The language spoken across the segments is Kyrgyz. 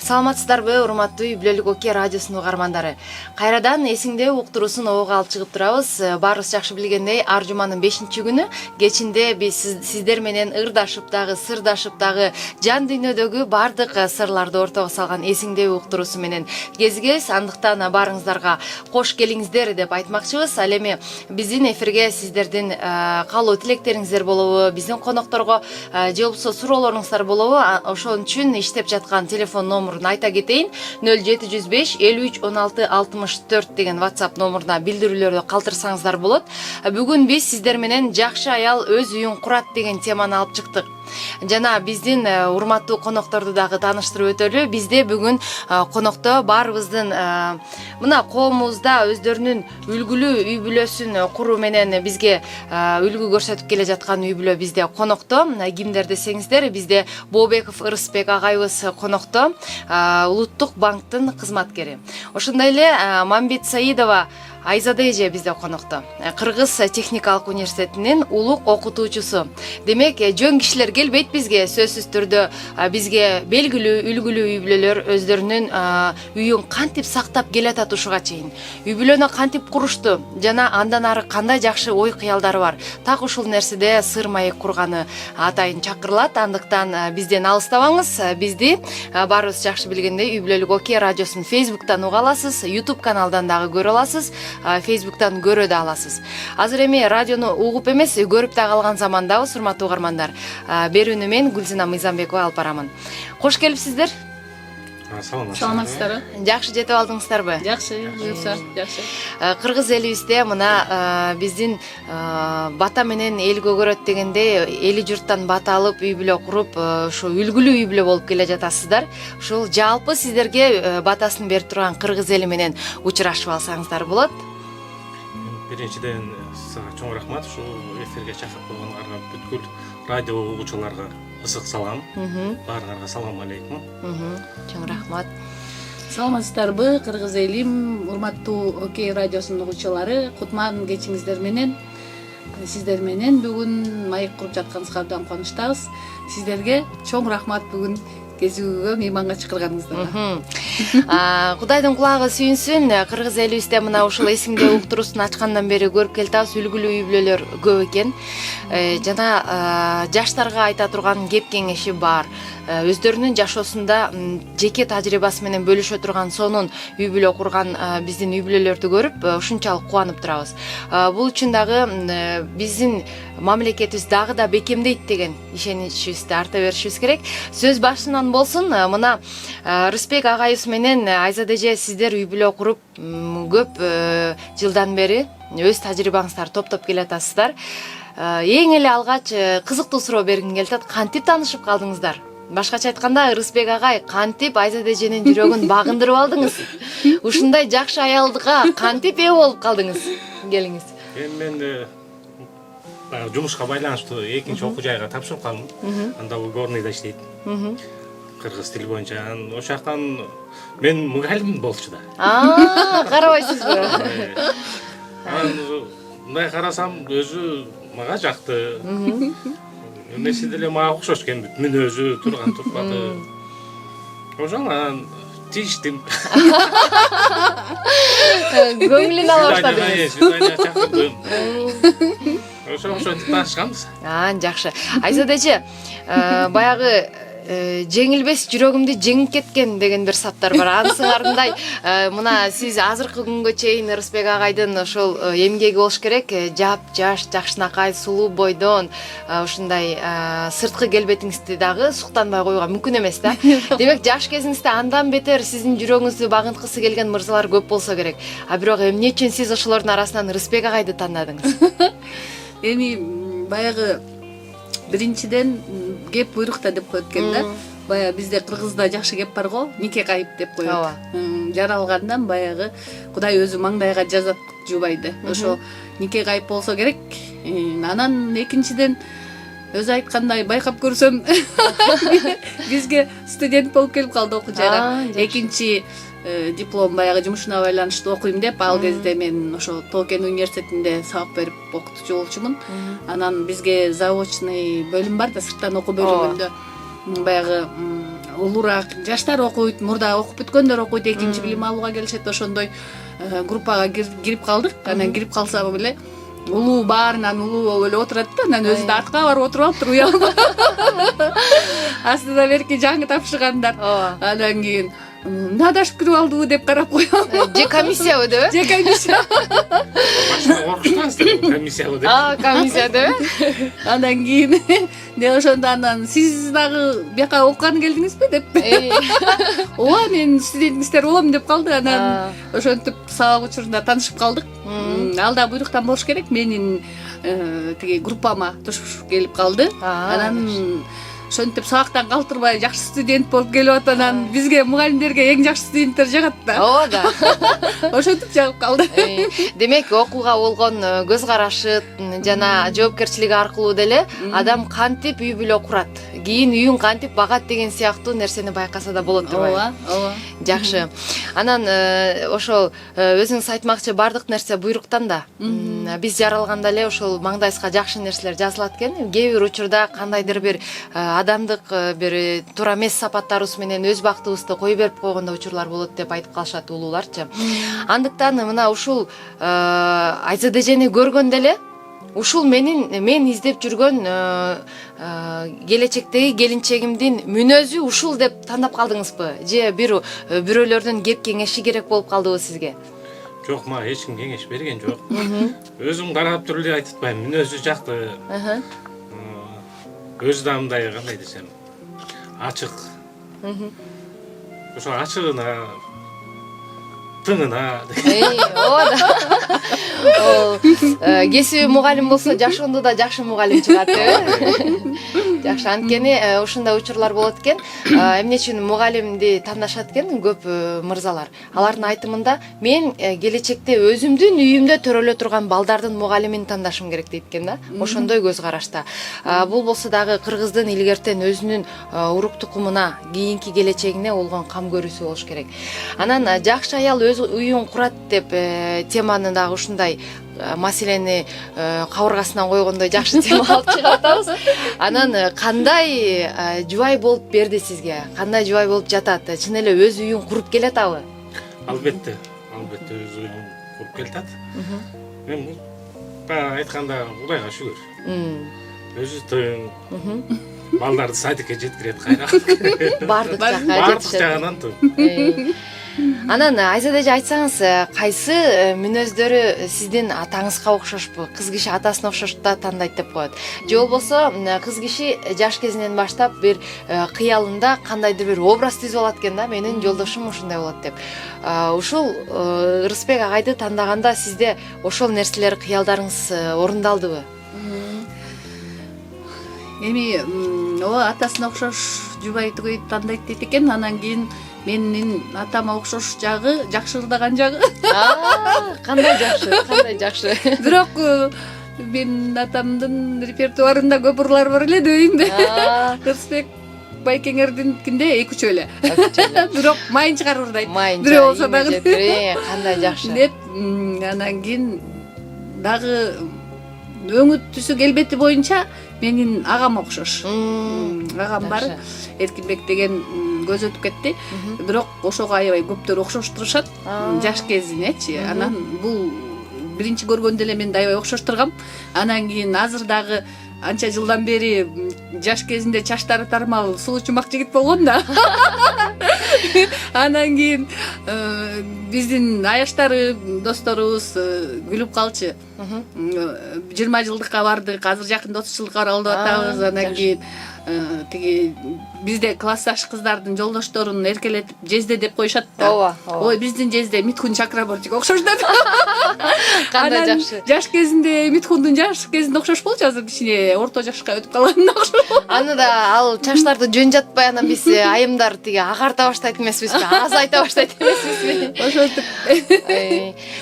Саламатсыздарбы, урматтуу үй бүлөлүк Оке радиосунун угармандары. Кайрадан эсиңде уктуруусун оого алып чыгып турабыз. Баарыбыз жакшы билгендей, ар жуманын 5-күнү кечинде биз сиздер менен ырдашып дагы, сырдашып дагы жан дүйнөдөгү баардык сырларды ортого салган эсиңде уктуруусу менен кезигебиз. Андыктан баарыңыздарга кош келиңиздер деп айтмакчыбыз. Ал эми биздин эфирге сиздердин каалоо тилектериңиздер болобу, биздин конокторго же болбосо суроолоруңуздар болобу? Ошон үчүн иштеп жаткан телефон номерун айта кетейин. 0705 53 16 64 деген WhatsApp номуруна билдирүүлөрдү калтырсаңыздар болот. Бүгүн биз сиздер менен жакшы аял өз үйүн курат деген теманы алып чыктык. Жана биздин урматтуу конокторду дагы тааныштырып өтөлү. Бизде бүгүн конокто баарыбыздын мына коомубузда өздөрүнүн үлгүлүү үй бүлөсүн куруу менен бизге үлгү көрсөтүп келе жаткан үй бүлө бизде конокто. Кимдер десеңиздер, бизде Бообеков Ырысбек агайыбыз конокто, Улуттук банктын кызматкери. Ошондой эле Мамбет Саидова Айзада эже бизде конокто. Кыргыз техникалык университетинин улук окутуучусу. Демек, жөн кишилер келбейт бизге, сөзсүз түрдө бизге белгилүү, үлгүлүү үй бүлөлөр өздөрүнүн үйүн кантип сактап келатат ушуга чейин. Үй бүлөнү кантип курушту жана андан ары кандай жакшы ой кыялдары бар. Так ушул нерседе сыр маек курганы атайын чакырылат. Андыктан бизден алыстабаңыз. Бизди баарыбыз жакшы билгендей үй бүлөлүк Оке радиосун Facebook'тан уга аласыз, YouTube каналдан дагы көрө аласыз. Facebook'тан көрө да аласыз. Азыр эми радиону угуп эмес, көрүп да калган замандабыз, урматтуу угармандар. Берүүнү мен Гүлзина Мыйзамбекова алып барамын. Кош келипсиздер. Саламатсыздарбы? Жакшы жетип алдыңыздарбы? Жакшы, буюрса, жакшы. Кыргыз элибизде мына биздин бата менен эл көгөрөт дегенде эли журттан бата алып үй бүлө куруп, ошо үлгүлүү үй бүлө болуп келе жатасыздар. Ушул жалпы сиздерге батасын берип турган кыргыз эли менен учурашып алсаңыздар болот. Биринчиден сага чоң рахмат, ушул эфирге чакырып койгонуңарга, бүткүл радио угуучуларга ысык салам. Баарыңарга салам алейкум. Чоң рахмат. Саламатсыздарбы, кыргыз элим, урматтуу Оке радиосунун угуучулары, кутман кечиңиздер менен. Сиздер менен бүгүн маек куруп жатканыбызга абдан кубанычтабыз. Сиздерге чоң рахмат бүгүн кезүүгө мейманга чакырганыңыздарга. Кудайдын кулагы сүйүнсүн. Кыргыз элибизде мына ушул эсиңде уктуруусун ачкандан бери көрүп келатабыз, үлгүлүү үй бүлөлөр көп экен. Жана жаштарга айта турган кеп кеңеши бар. Өздөрүнүн жашоосунда жеке тажрыйбасы менен бөлүшө турган сонун үй бүлө курган биздин үй бүлөлөрдү көрүп ушунчалык кубанып турабыз. Бул үчүн дагы биздин мамлекетибиз дагы да бекемдейт деген ишеничибизди арта беришибиз керек. Сөз башынан болсун. Мына Рысбек агайыбыз менен Айзада эже, сиздер үй бүлө куруп көп жылдан бери өз тажрыйбаңыздарды топтоп келатасыздар. Эң эле алгач кызыктуу суроо бергим келип атат. Кантип таанышып калдыңыздар? Башкача айтканда, Рысбек агай, кантип Айзада эженин жүрөгүн багындырып алдыңыз? Ушундай жакшы аялга кантип ээ болуп калдыңыз? Келиңиз. Мен жумушка байланыштуу экинчи окуу жайга тапшырып калдым. Анда горныйда иштейт. Кыргыз тили боюнча. Ошол жактан мен мугалим болчу да. Карабайсызбы? Мындай карасам өзү мага жакты. Эмеси деле мага окшош экен, мүнөзү, турган турпаты. Ошондон тийиштим. Көңүлүн ала баштадыңыз. Ошентип таанышканбыз. Жакшы. Айзада эже, баягы жеңилбес жүрөгүмдү жеңип кеткен деген бир саптар бар. Анысыңарындай мына сиз азыркы күнгө чейин Рысбек агайдын ошол эмгеги болуш керек. Жаш, жакшынакай, сулуу бойдон ушундай сырткы келбетиңизди дагы суктанбай коюуга мүмкүн эмес да. Демек, жаш кезиңизде андан бетер сиздин жүрөгүңүздү багынткысы келген мырзалар көп болсо керек. Бирок эмне үчүн сиз ошолордун арасынан Рысбек агайды тандадыңыз? Эми баягы биринчиден кеп буйрукта деп коет экен да. Бая бизде кыргызда жакшы кеп бар го, нике кайып деп коет. Жаралгандан баягы Кудай өзү маңдайга жазат жубайды. Ошо нике кайып болсо керек. Анан экинчиден өзү айткандай байкап көрсөм бизге студент болуп келип калды окуу жайга. Экинчи диплом баягы жумушуна байланыштуу окуйм деп, ал кезде мен ошо Токен университетинде сабак берип окутуучу болчумун. Анан бизге заочный бөлүм бар да, сырттан окуу бөлүмүндө баягы улуураак жаштар окуйт, мурда окуп бүткөндөр окуйт, экинчи билим алууга келишет, ошондой группага кирип калдык. Анан кирип калса эле улуу баарынан улуу эле отурат да, анан өзү да артка барып отуруп алыптыр, уялып. Астында берки жаңы тапшыргандар. Анан кийин надашып кирип алдыбы деп карап коем. Же комиссиябы деп? Же комиссия. Башына коркуштуңуз комиссиябы деп. Комиссия деп? Андан кийин ошондо анан сиз дагы бияка окуганы келдиңизби деп. Ооба, мен студентиңиздер болом деп калды. Анан ошентип сабак учурунда таанышып калдык. Ал да буйруктан болуш керек. Менин тиги группама туш келип калды. Анан ошентип сабактан калтырбай жакшы студент болуп келип атат. Анан бизге мугалимдерге эң жакшы студенттер жагат да. Ооба да. Ошентип жагып калды. Демек окууга болгон көз карашы жана жоопкерчилиги аркылуу деле адам кантип үй бүлө курат, кийин үйүн кантип багат деген сыяктуу нерсени байкаса да болот турбайбы? Ооба. Жакшы. Анан ошол өзүңүз айтмакчы бардык нерсе буйруктан да. Биз жаралганда эле ошол маңдайыбызга жакшы нерселер жазылат экен. Кээ бир учурда кандайдыр бир адамдык бир туура эмес сапаттарыбыз менен өз бактыбызды кое берип койгондо учурлар болот деп айтып калышат улууларчы. Андыктан мына ушул АЗДЖни көргөндө эле ушул мен издеп жүргөн келечектеги келинчегимдин мүнөзү ушул деп тандап калдыңызбы? Же бирөөлөрдүн кеп кеңеши керек болуп калдыбы сизге? Жок, мага эч ким кеңеш берген жок. Өзүм карап туруп эле айтып атпаймынбы, мүнөзү жакты. Өзү да мындай, кандай десем, ачык. Ошо ачыгына, тыңына. Ооба да. Кесиби мугалим болсо жашоондо да жакшы мугалим чыгат, э? Жакшы, анткени ушундай учурлар болот экен. Эмне үчүн мугалимди тандашат экен көп мырзалар? Алардын айтымында мен келечекте өзүмдүн үйүмдө төрөлө турган балдардын мугалимин тандашым керек дейт экен да. Ошондой көз карашта. Бул болсо дагы кыргыздын илгертен өзүнүн урук тукумуна, кийинки келечегине болгон кам көрүүсү болуш керек. Анан жакшы аял өз үйүн курат деп теманы дагы ушундай маселени кабыргасынан койгондой жакшы тема алып чыгып атабыз. Анан кандай жубай болуп берди сизге? Кандай жубай болуп жатат? Чын эле өз үйүн куруп келатабы? Албетте өз үйүн куруп келатат. Мен бул айтканда Кудайга шүгүр. Өзү тың, балдарды садикке жеткирет кайра. Бардык жакка Бардык жагынан тың. Анан АЗДЖ айтсаңыз, кайсы мүнөздөрү сиздин атаңызга окшошпу? Кыз киши атасына окшош да тандайт деп коет. Же болбосо кыз киши жаш кезинен баштап бир кыялында кандайдыр бир образ түзүп алат экен да, менин жолдошум ушундай болот деп. Ушул Ырысбек агайды тандаганда сизде ошол нерселер, кыялдарыңыз орундалдыбы? Эми ооба, атасына окшош жубай түгөй тандайт дейт экен. Анан кийин менин атама окшош жагы, жакшырдаган жагы. Кандай жакшы. Бирок менин атамдын репертуарында көп ырлар бар эле дейм. Ырысбек Байкеңердинкинде 2-3 эле. Бирок майын чыгарып ырдайт. Бирөө болсо дагы. Кандай жакшы. Деп, анан кийин дагы өңү түсү келбети боюнча менин агам окшош. Агам бар, Эркинбек деген көз өтүп кетти. Бирок ошого аябай көптөр окшоштурушат жаш кезинечи. Анан бул биринчи көргөндө эле мен да аябай окшоштургам. Анан кийин азыр дагы анча жылдан бери жаш кезинде чачтары тармал сулуу чумак жигит болгон да. Анан кийин биздин аяштары досторубуз күлүп калчы. 20 жылдыкка бардык, азыр жакында 30 жылдыкка баралып атабыз. Анан кийин тиги бизде классташ кыздардын жолдошторун эркелетип жезде деп коюшат да. Ой, биздин жезде Митхун Чакрабортиге окшош деп. Кандай жакшы. Жаш кезинде Митхундун жаш кезинде окшош болчу, азыр кичине орто жашка өтүп калганына окшош. Аны да ал чачларды жөн жатпай анан биз айымдар тиги агарта баштайт эмеспизби, азайта баштайт эмеспизби? Ошентип.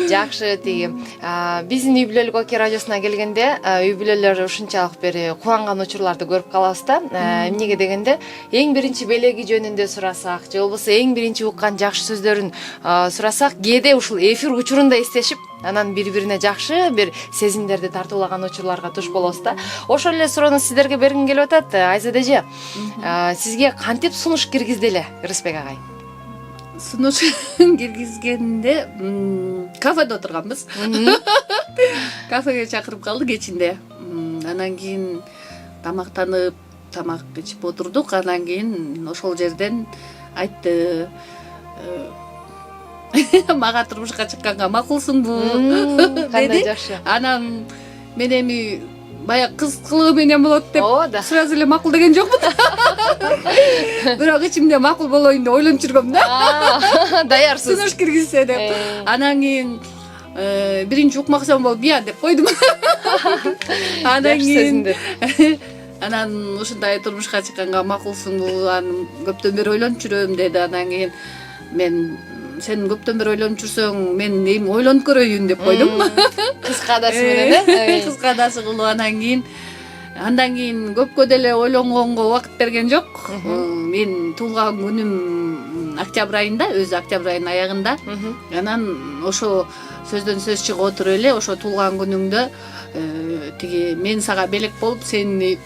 Жакшы тиги. Биздин үй бүлөлүк ОК радиосуна келгенде үй бүлөлөр ушунчалык бир кубанган учурларды көрүп калабыз да. Эмнеге дегенде эң биринчи белеги жөнүндө сурасак, же болбосо эң биринчи уккан жакшы сөздөрүн сурасак, кээде ушул эфир учурунда эстешип анан бири бирине жакшы бир сезимдерди тартуулаган учурларга туш болосуз да. Ошол эле суроону сиздерге бергим келип атат. Айзат эже, сизге кантип сунуш киргизди эле Рыспек агай? Сунуш киргизгенде кафеде отурганбыз. Кафеге чакырып калды кечинде. Анан кийин тамактанып, тамак ичип отурдук. Анан кийин ошол жерден айтты, мага турмушка чыкканга макулсуңбу Кандай жакшы. Анан мен эми баягы кыз кылыгы менен болот деп да. сразу эле макул деген жокмун. Бирок ичимде макул болоюн деп ойлонуп жүргөм да. Даярсыз. Сунуш киргизсе деп. Анан кийин биринчи укмакчан болуп бия деп койдум. Анан кийин анан ушундай турмушка чыкканга макулсуңбу, аны көптөн бери ойлонуп жүрөм деди. Анан кийин мен сен көптөн бери ойлонуп жүрсөң, мен эми ойлонуп көрөйүн деп койдум. Кыска адасы менен, э? Кыска адасы кылып андан кийин көпкө деле ойлонгонго убакыт берген жок. Мен туулган күнүм октябрь айында, өзү октябрь айынын аягында. Анан ошо сөздөн сөз чыгып отуруп эле ошо туулган күнүңдө тиги мен сага белек болуп сени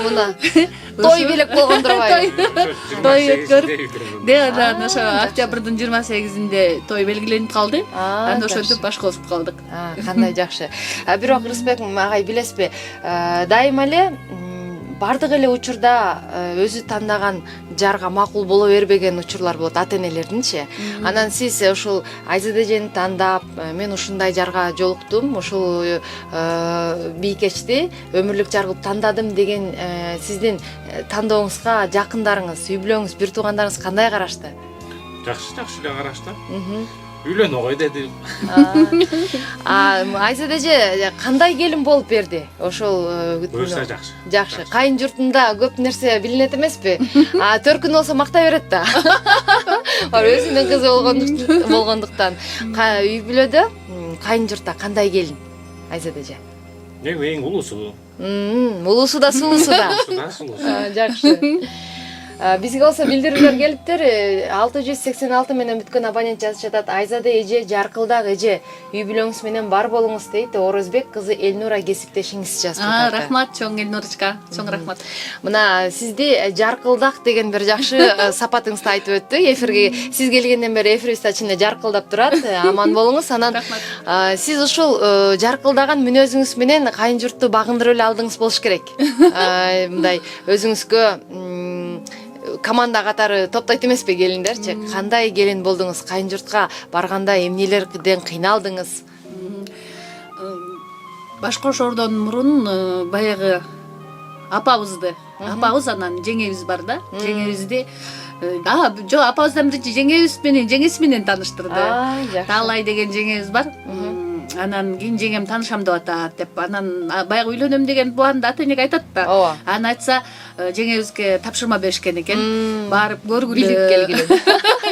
мына той белек болгон турбайбы? Той өткөрүп анан ошо октябрдын 28-inde той белгиленип калды. Анан ошентип башкосуп калдык. Кандай жакшы. Бирок Рыспек агай билесизби, дайыма эле бардык эле учурда өзү тандаган жарга макул боло бербеген учурлар болот ата энелердинчи. Анан сиз ушул Айзат эжени тандап, мен ушундай жарга жолуктум, ушул бийкечти өмүрлүк жар кылып тандадым деген сиздин тандооңузга жакындарыңыз, үй бүлөңүз, бир туугандарыңыз кандай карашты? Жакшы эле карашты. Үйлөнө кой деди. Айзат эже кандай келин болуп берди? Ошол буюрса жакшы. Жакшы. Кайын журтунда көп нерсе билинет эмеспи? Төркүн болсо мактай берет да. Өзүнүн кызы болгондуктан. Үй бүлөдө кайын журтта кандай келин Айзат эже? Эң улуусу. Улуусу да сулуусу да. Жакшы. Бизге болсо билдирүүлөр келиптир. 686 менен бүткөн абонент жазып жатат. Айзат эже жаркылдак эже, үй бүлөңүз менен бар болуңуз дейт. Орозбек кызы Элнура кесиптешиңиз жазып жатат. Рахмат чоң Элнурочка, чоң рахмат. Мына сизди жаркылдак деген бир жакшы сапатыңызды айтып өттү. Эфирге сиз келгенден бери эфирибизде чын эле жаркылдап турат. Аман болуңуз. Анан сиз ушул жаркылдаган мүнөзүңүз менен кайын журтту багындырып эле алдыңыз болуш керек. Мындай өзүңүзгө команда катары топтойт эмеспи келиндерчи? Кандай келин болдуңуз? Кайын журтка барганда эмнелерден кыйналдыңыз? Баш кошоордон мурун баягы апабыз анан жеңебиз бар да. Жеңебизди жок, апабыздан биринчи жеңебиз менен жеңеси менен тааныштырды. Таалай деген жеңебиз бар. Анан кийин жеңем таанышам деп атат деп. Анан баягы үйлөнөм деген планды ата энеге айтат да. Анан айтса жеңебизге тапшырма беришкен экен. Барып көргүлө.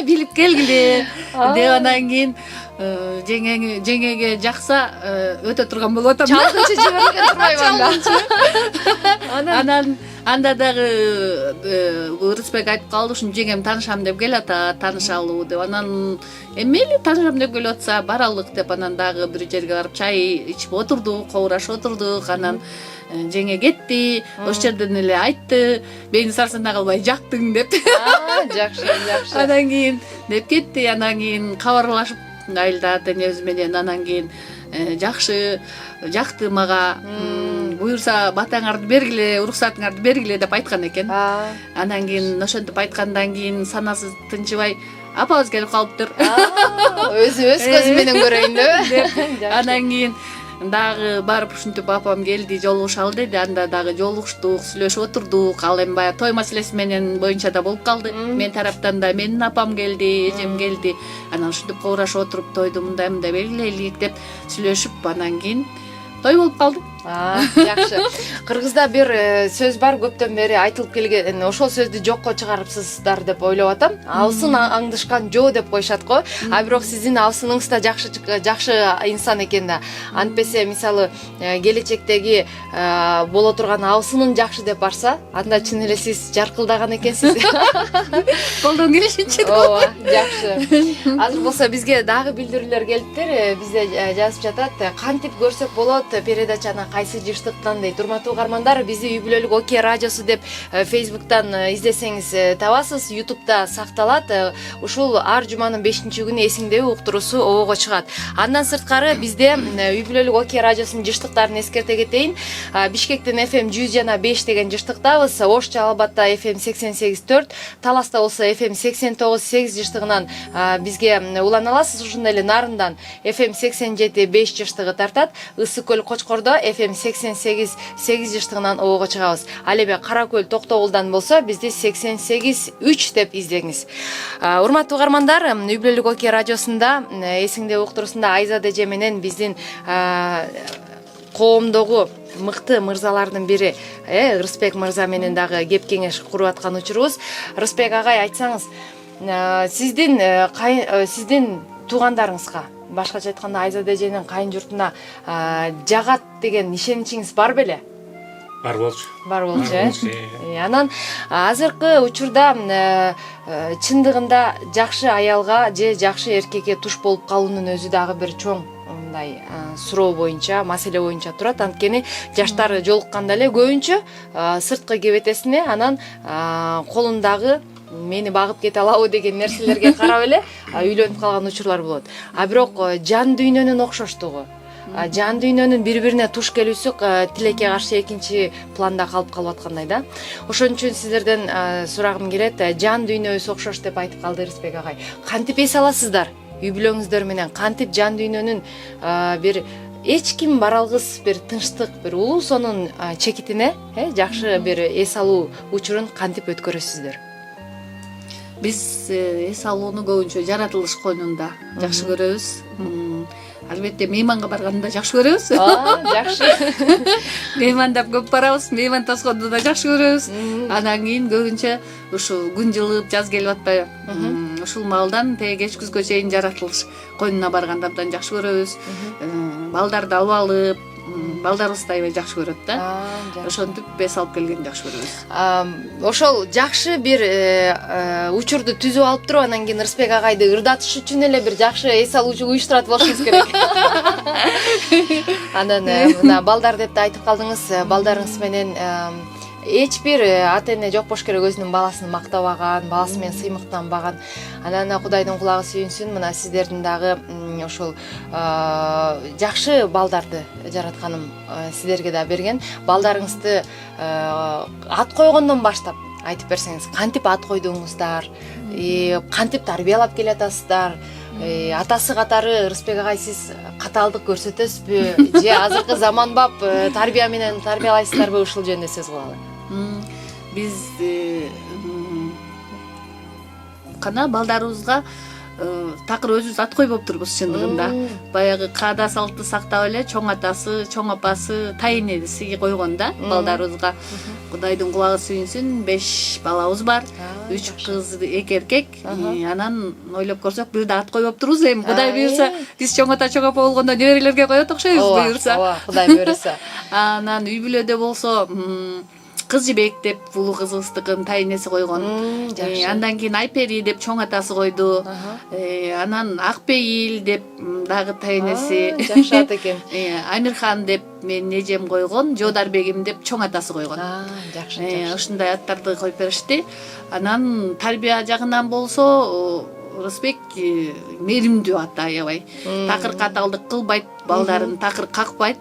Билип келгиле. Деп анан кийин жеңеге жакса өтө турган болуп атам. Чалгынчы жиберген турбайбы? Анан анда дагы Рыспек айтып калды, ушун жеңем таанышам деп келатат, таанышалуу деп. Анан эмели таанышам деп келип атса баралык деп. Анан дагы бир жерге барып чай ичип отурдук, коурашып отурдук. Анан жеңе кетти, ошол жерден эле айтты, мени сарсана кылбай жактың деп. Жакшы, жакшы. Анан кийин деп кетти, анан кийин кабарлашып айылда ата энебиз менен. Анан кийин жакшы, жакты мага, буюрса батаңарды бергиле, уруксатыңарды бергиле деп айткан экен. Анан кийин ошентип айткандан кийин санасы тынчыбай апабыз келип калыптыр. Өз көзү менен көрөйүн деп. Анан кийин дагы барып ушинтип апам келди, жолугушалы деди. Анда дагы жолугуштук, сүйлөшүп отурдук. Ал эми баягы той маселеси менен боюнча да болуп калды. Мен тараптан да менин апам келди, эжем келди. Анан ушинтип коурашып отуруп тойду мындай белгилейлик деп сүйлөшүп, анан кийин той болуп калды. Жакшы. Кыргызда бир сөз бар, көптөн бери айтылып келген, ошол сөздү жокко чыгарыпсыздар деп ойлоп атам. Абысын аңдышкан жоо деп коюшат го. А бирок сиздин абысыңыз да жакшы инсан экен да. Антпесе мисалы келечектеги боло турган абысынын жакшы деп барса, анда чын эле сиз жаркылдаган экенсиз. Колдон келишинче. Ооба, жакшы. Азыр болсо бизге дагы билдирүүлөр келиптир. Бизде жазып жатат, кантип көрсөк болот передачаны кайсы жыштыктан дейт. Урматтуу угармандар, бизди Үй бүлөлүк Оке радиосу деп Facebook'тан издесеңиз табасыз, YouTube'да сакталат. Ушул ар жуманын 5-күнү эсиңдеби уктуруусу обого чыгат. Андан сырткары бизде Үй бүлөлүк Оке радиосунун жыштыктарын эскерте кетейин. Бишкектен FM 100,5 деген жыштыктабыз. Ош Жалалбатта FM 88,4, Таласта болсо FM 89,8 жыштыгынан бизге улана аласыз. Ошондой эле Нарындан FM 87,5 жыштыгы тартат. Ысык көл Кочкордо FM 88,8 жыштыгынан обого чыгабыз. Ал эми Кара көл Токтогулдан болсо бизди 88,3 деп издеңиз. Урматтуу угармандар, Үй бүлөлүк Оке радиосунда эсиңде уктуруусунда Айзат эже менен биздин коомдогу мыкты мырзалардын бири Рысбек мырза менен дагы кеп кеңеш куруп аткан учурубуз. Рысбек агай, айтсаңыз, сиздин туугандарыңызга, башкача айтканда Айзат эженин кайын журтуна жагат деген ишеничиңиз бар беле? Бар болчу. Бар болчу, Анан азыркы учурда чындыгында жакшы аялга же жакшы эркекке туш болуп калуунун өзү дагы бир чоң мындай суроо боюнча, маселе боюнча турат. Анткени жаштары жолукканда эле көбүнчө сырткы кебетесине, анан колундагы мени багып кете алабы деген нерселерге карап эле үйлөнүп калган учурлар болот. А бирок жан дүйнөнүн окшоштугу, жан дүйнөнүн бири-бирине туш келүүсү тилекке каршы экинчи планда калып аткандай да. Ошон үчүн сиздерден сурагым келет. Жан дүйнөбүз окшош деп айтып калды Рысбек агай. Кантип эс аласыздар? Үй бүлөңүздөр менен кантип жан дүйнөнүн бир эч ким баралгыс бир тынчтык, бир улуу сонун чекитине жакшы бир эс алуу учурун кантип өткөрөсүздөр? Биз эс алууну көбүнчө жаратылыш койнунда жакшы көрөбүз. Албетте мейманга барганда жакшы көрөбүз. Жакшы. Меймандап көп барабыз, мейман тосконду да жакшы көрөбүз. Андан кийин көбүнчө ушул күн жылып, жаз келип атпайбы? Ушул маалдан кечкүзгө чейин жаратылыш койнуна барганды абдан жакшы көрөбүз. Балдарды алып алып, балдарыбыз да аябай жакшы көрөт да. Ошентип эс алып келгенди жакшы көрөбүз. Ошол жакшы бир учурду түзүп алып туруп, анан кийин Рысбек агайды ырдатыш үчүн эле бир жакшы эс алуучу уюштурат болушуңуз керек. Анан мына балдар деп да айтып калдыңыз. Балдарыңыз менен эч бир ата эне жок болуш керек өзүнүн баласын мактабаган, баласы менен сыймыктанбаган. Анан Кудайдын кулагы сүйүнсүн, мына сиздердин дагы ошол жакшы балдарды жаратканым сиздерге да берген. Балдарыңызды ат койгондон баштап айтып берсеңиз, кантип ат койдуңуздар, кантип тарбиялап келатасыздар? Атасы катары Рысбек агай, сиз катаалдык көрсөтөсүзбү же азыркы заманбап тарбия менен тарбиялайсыздарбы? Ушул жөнүндө сөз кылалы. Биз кана балдарыбызга такыр өзүбүз ат койбоп турбуз чындыгында. Баягы каада салтты сактап эле чоң атасы, чоң апасы, тайнеси койгон да балдарыбызга. Кудайдын кулагы сүйүнсүн, 5 балабыз бар. 3 кыз, 2 эркек. Анан ойлоп көрсөк бир да ат койбоп турбуз. Эми Кудай буйрса, биз чоң ата, чоң апа болгондо неберелерге коет окшойбуз буйрса. Ооба, Кудай буйрса. Анан үй бүлөдө болсо Кыз жибек деп улуу кызыбыздыкын тайнеси койгон. Андан кийин Айпери деп чоң атасы койду. Анан Акпейил деп дагы тайнеси. Жакшы ат экен. Амирхан деп менин эжем койгон. Жодарбегим деп чоң атасы койгон. Жакшы. Ушундай аттарды коюп беришти. Анан тарбия жагынан болсо Рысбек мээримдүү ата, аябай. Такыр каталдык кылбайт, балдарын такыр какпайт.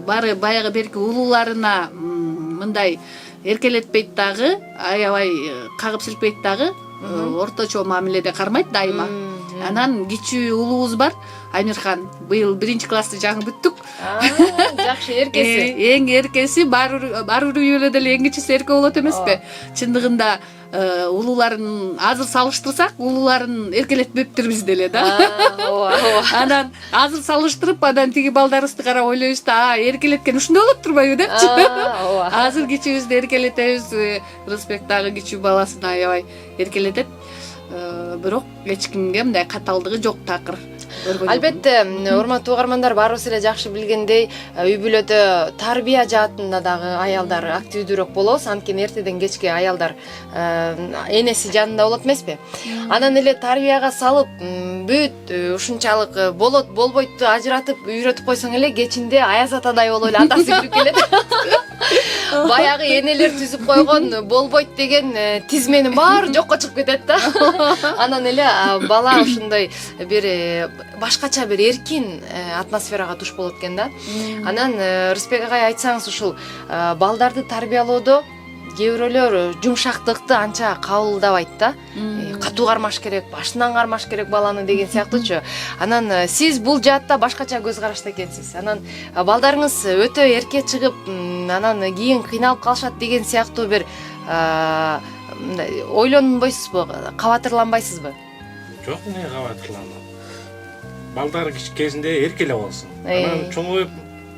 Бары баягы берки улууларына мындай эркелетпейт дагы, аябай кагып силпейт дагы, орточо мамиледе кармайт дайыма. Анан кичүү улуубуз бар, Амирхан. Быйыл 1-классты жаңы бүттүк. Жакшы, эркеси. Эң эркеси бар үй бүлөдө эле эң кичүүсү эркек болот эмеспи? Чындыгында улууларын азыр салыштырсак улууларын эркелетпептирбиз деле да. Ооба, ооба. Анан азыр салыштырып анан тиги балдарыбызды карап ойлойбуз да, эркелеткен ушундай болуп турбайбы депчи. Ооба. Азыр кичүүбүздү эркелетебиз, Рысбек дагы кичүү баласын аябай эркелетет. Бирок эч кимге мындай каталдыгы жок такыр. Албетте, урматтуу угармандар, баарыбыз эле жакшы билгендей, үй бүлөдө тарбия жаатында дагы аялдар активдүүрөөк болобуз. Анткени эртеден кечке аялдар энеси жанында болот эмеспи? Анан эле тарбияга салып, бүт ушунчалык болот, болбойту ажыратып үйрөтүп койсоң эле кечинде Аяз атадай болуп эле атасы кирип келет. Баягы энелер түзүп койгон болбойт деген тизменин баары жокко чыгып кетет да. Анан эле бала ошондой бир башкача бир эркин атмосферага туш болот экен да. Анан Рысбек агай айтсаңыз, ушул балдарды тарбиялоодо кээ бирөөлөр жумшактыкты анча кабылдабайт да. Катуу кармаш керек, башынан кармаш керек баланы деген сыяктуучу. Анан сиз бул жаатта башкача көз карашта экенсиз. Анан балдарыңыз өтө эрке чыгып, анан кийин кыйналып калышат деген сыяктуу бир ойлонбойсузбу, кабатырланбайсызбы? Жок, эмне кабатырланам. Балдар кезинде эркелеп алсын. Анан чоңоюп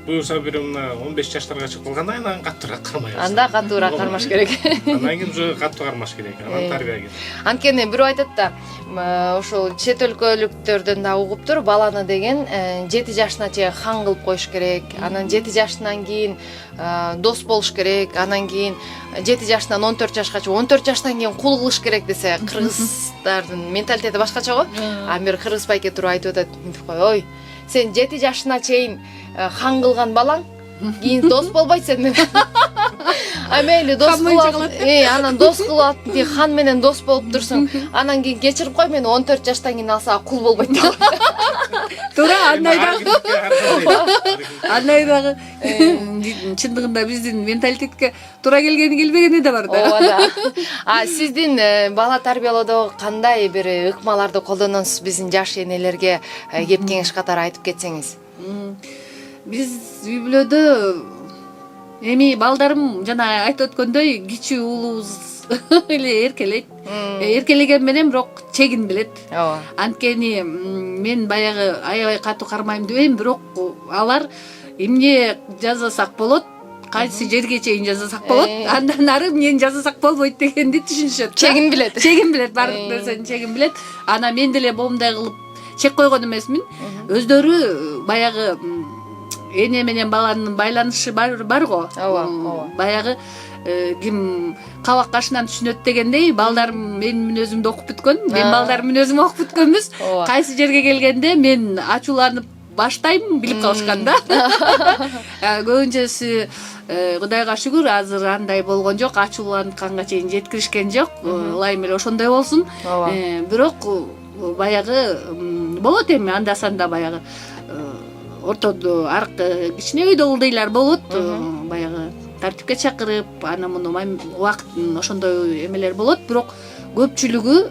буюрса бир мына 15 жаштарга чыгып калганда анан каттуураак кармай алсын. Анда каттуураак кармаш керек. Анан кийин уже каттуу кармаш керек. Анан тарбия керек. Анткени бирөө айтат да, ошол чет өлкөлүктөрдөн да угуптур, баланы деген 7 жашына чейин хан кылып коюш керек. Анан 7 жашынан кийин дос болуш керек. Анан кийин 7 жашынан 14 жашкача, 14 жаштан кийин кул кылыш керек десе, кыргыздардын менталитети башкача го. Бир кыргыз байке туруп айтып атат, ой, сен 7 жашына чейин хан кылган балаң кийин дос болбойт сен менен. Мейли дос кылып, анан дос кылып, хан менен дос болуп турсуң. Анан кийин кечирип кой, мени 14 жаштан кийин алса кул болбойт. Туура, андай дагы чындыгында биздин менталитетке туура келгени келбегени да бар да. Ооба да. Сиздин бала тарбиялоодо кандай бир ыкмаларды колдоносуз, биздин жаш энелерге кеп кеңеш катары айтып кетсеңиз? Биз үй бүлөдө эми балдарым жана айтып өткөндөй кичүү уулубуз эле эркелейт. Эркелеген менен бирок чегин билет. Ооба. Анткени мен баягы аябай катуу кармайм дебейм, бирок алар эмне жазасак болот, кайсы жерге чейин жазасак болот, андан ары эмнени жазасак болбойт дегенди түшүнүшөт. Чегин билет. Чегин билет, баардык нерсенин чегин билет. Ана мен деле моундай кылып чек койгон эмесмин. Өздөрү баягы эне менен баланын байланышы бар го. Ооба. Баягы ким кабак кашынан түшүнөт дегендей, балдарым менин мүнөзүмдү окуп бүткөн, мен балдарым мүнөзүмдү окуп бүткөнбүз. Кайсы жерге келгенде мен ачууланып баштайм, билип калышкан да. Көбүнчөсү Кудайга шүгүр азыр андай болгон жок, ачуулантканга чейин жеткиришкен жок. Ылайым эле ошондой болсун. Бирок баягы болот эми анда санда баягы ортодо аркы кичине үйдө ылдыйлар болот. Баягы тартипке чакырып, аны муну убакытын ошондой эмелер болот, бирок көпчүлүгү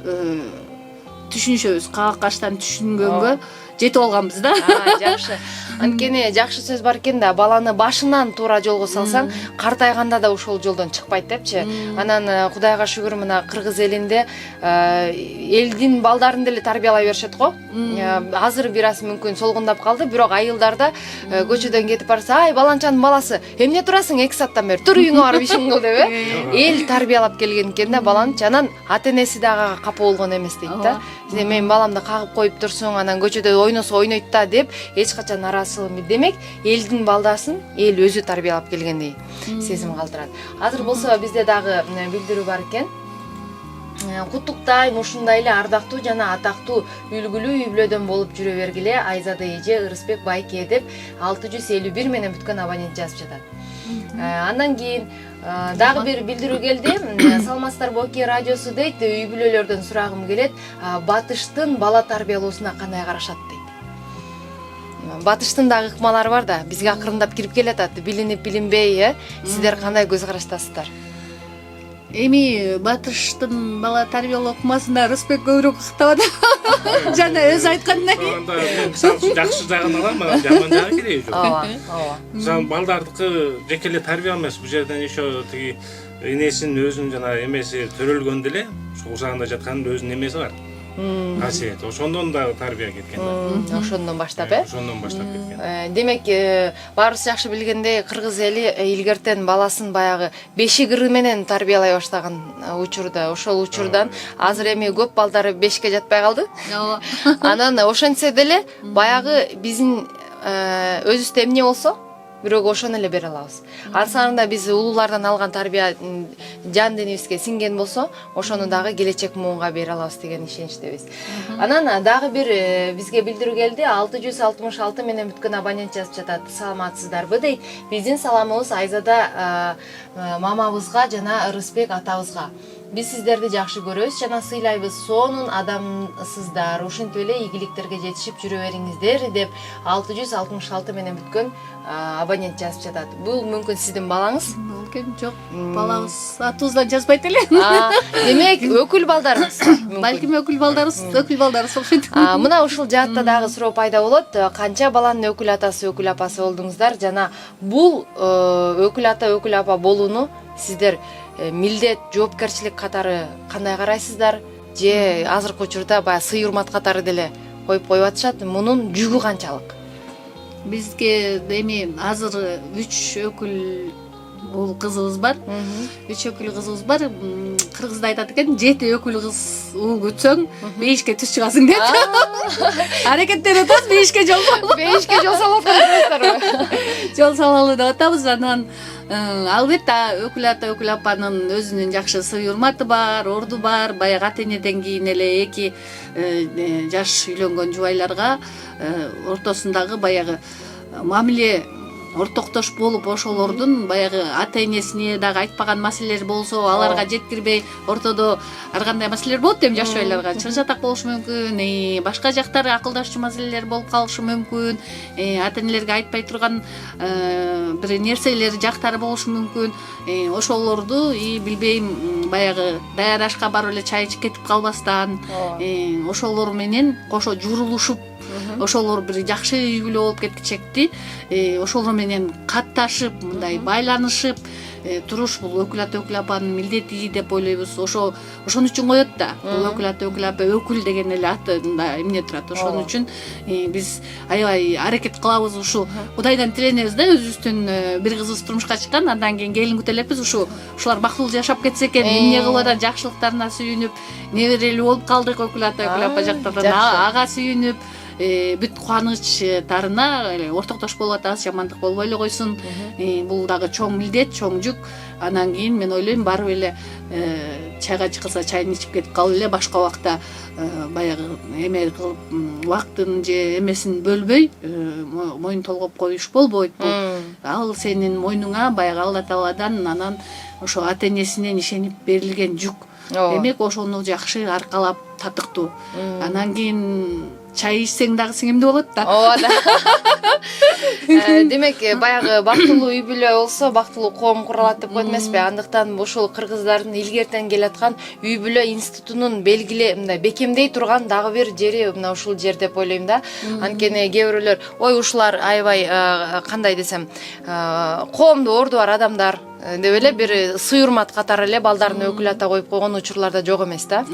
түшүнүшөбүз, кабак каштан түшүнгөнгө жетип алганбыз да. Жакшы. Анткени жакшы сөз бар экен да, баланы башынан туура жолго салсаң, картайганда да ошол жолдон чыкпайт депчи. Анан Кудайга шүгүр, мына кыргыз элинде элдин балдарын деле тарбиялай беришет го. Азыр бир аз мүмкүн солгундап калды, бирок айылдарда көчөдөн кетип барса, ай баланчанын баласы, эмне турасың 2 сааттан бери? Тур үйүңө барып ишиң кыл деп эл тарбиялап келген экен да баланы. Анан ата-энеси дагы капа болгон эмес дейт да. Мен баламды кагып коюп турсуң, анан көчөдө ойносо ойнойт да деп эч качан нараазы демек, элдин балдасын эл өзү тарбиялап келгендей сезим калтырат. Азыр болсо бизде дагы билдирүү бар экен. Куттуктайм, ушундай эле ардактуу жана атактуу үлгүлүү үй бүлөдөн болуп жүрө бергиле, Айзада эже Ырысбек байке деп 651 менен бүткөн абонент жазып жатат. Андан кийин дагы бир билдирүү келди. Саламатсыздарбы Оке радиосу дейт, үй бүлөлөрдөн сурагым келет. Батыштын бала тарбиялоосуна кандай карашат дейт. Батыштын дагы ыкмалары бар да, бизге акырындап кирип келатат. Билинип билинбей, сиздер кандай көз караштасыздар? Эми батыштын бала тарбиялоо ыкмасына Рысбек көбүрөөк ыктабады. Жана өзү айткандай. Анда мен жакшы жагын алам, жаман жагы кереги жок. Ооба. Балдардыкы жеке эле тарбия эмес, бул жерден еще тиги энесинин өзүнүн жанагы эмеси төрөлгөндө эле ушул курсагында жаткандын өзүнүн эмеси бар. Касиети. Ошондон да тарбия кеткен. Ошондон баштап, Ошондон баштап кеткен. Демек, баарыбыз жакшы билгендей, кыргыз эли илгертен баласын баягы бешигири менен тарбиялай баштаган учурда, ошол учурдан азыр эми көп балдары бешикке жатпай калды. Ооба. Анан ошентсе деле баягы биздин өзүбүздө эмне болсо, бирөөгө ошону эле бере алабыз. Ансаңда биз улуулардан алган тарбия жан денибизге сиңген болсо, ошону дагы келечек муунга бере алабыз деген ишеничтебиз. Анан дагы бир бизге билдирүү келди. 666 менен бүткөн абонент жазып жатат. Саламатсыздарбы дейт. Биздин саламыбыз Айзада мамабызга жана Ырысбек атабызга. Биз сиздерди жакшы көрөбүз жана сыйлайбыз. Сонун адамсыздар. Ушинтип эле ийгиликтерге жетишип жүрө бериңиздер деп 666 менен бүткөн абонент жазып жатат. Бул мүмкүн сиздин балаңыз? Жок, балабыз атыбыздан жазбайт эле. Демек, өкүл балдарыңыз. Балким өкүл балдарыбыз окшойт. Мына ушул жаатта дагы суроо пайда болот. Канча баланын өкүл атасы, өкүл апасы болдуңуздар жана бул өкүл ата, өкүл апа болууну сиздер милдет, жоопкерчилик катары кандай карайсыздар? Же азыркы учурда баягы сый урмат катары деле коюп атышат. Мунун жүгү канчалык? Бизге эми азыр 3 өкүл бул кызыбыз бар. 3 өкүл кызыбыз бар. Кыргызда айтат экен, 7 өкүл кыз уу күтсөң, 5ке түз чыгасың деп. Аракеттенип атабыз, 5ке жол салып. 5ке жол салып атасыздарбы? Жол салалы деп атабыз. Анан албетте өкүл ата, өкүл апанын өзүнүн жакшы сый урматы бар, орду бар. Баягы ата энеден кийин эле 2 жаш үйлөнгөн жубайларга ортосундагы баягы мамиле ортоктош болуп, ошолордун баягы ата энесине дагы айтпаган маселелер болсо, аларга жеткирбей ортодо ар кандай маселелер болот. Эми жаш жубайларга чыр-чатак болушу мүмкүн, башка жактары акылдашчу маселелер болуп калышы мүмкүн, ата энелерге айтпай турган бир нерселер жактары болушу мүмкүн. Ошолорду билбейм, баягы даяр ашка барып эле чай ичип кетип калбастан, ошолор менен кошо журулушуп, ошолор бир жакшы үй бүлө болуп кеткичекти. Ошолор менен катташып, мындай байланышып туруш бул өкүл ата, өкүл апанын милдети деп ойлойбуз. Ошон үчүн коет да. Бул өкүл ата, өкүл апа өкүл деген эле атында эмне турат. Ошон үчүн биз аябай аракет кылабыз. Ушу Кудайдан тиленебиз да, өзүбүздүн бир кызыбыз турмушка чыккан, андан кийин келин күтө элекпиз. Ушулар бактылуу жашап кетсе экен, эмне кылып атат, жакшылыктарына сүйүнүп, неберелүү болуп калдык өкүл ата, өкүл апа жактардан ага сүйүнүп, бүт кубанычтарына ортоктош болуп атабыз, жамандык болбой эле койсун. Бул дагы чоң милдет, чоң жүк. Анан кийин мен ойлойм, барып эле чайга чыкса чайын ичип кетип калып эле башка убакта баягы эме кылып убактын же эмесин бөлбөй моюн толгоп коюш болбойт. Ал сенин мойнуңа баягы Алла Тааладан, анан ошо ата энесинен ишенип берилген жүк. Демек ошону жакшы аркалап татыктуу. Анан кийин чай ичсең дагы сиңимдүү болот да. Ооба да. Демек, баягы бактылуу үй бүлө болсо, бактылуу коом куралат деп коет эмеспи? Андыктан ушул кыргыздардын илгертен келаткан үй бүлө институтунун белгиле мындай бекемдей турган дагы бир жери мына ушул жер деп ойлойм да. Анткени кээ бирөөлөр, ой ушулар аябай кандай десем, коомдо орду бар адамдар деп эле бир сый урмат катары эле балдарын өкүл ата коюп койгон учурларда жок эмес да.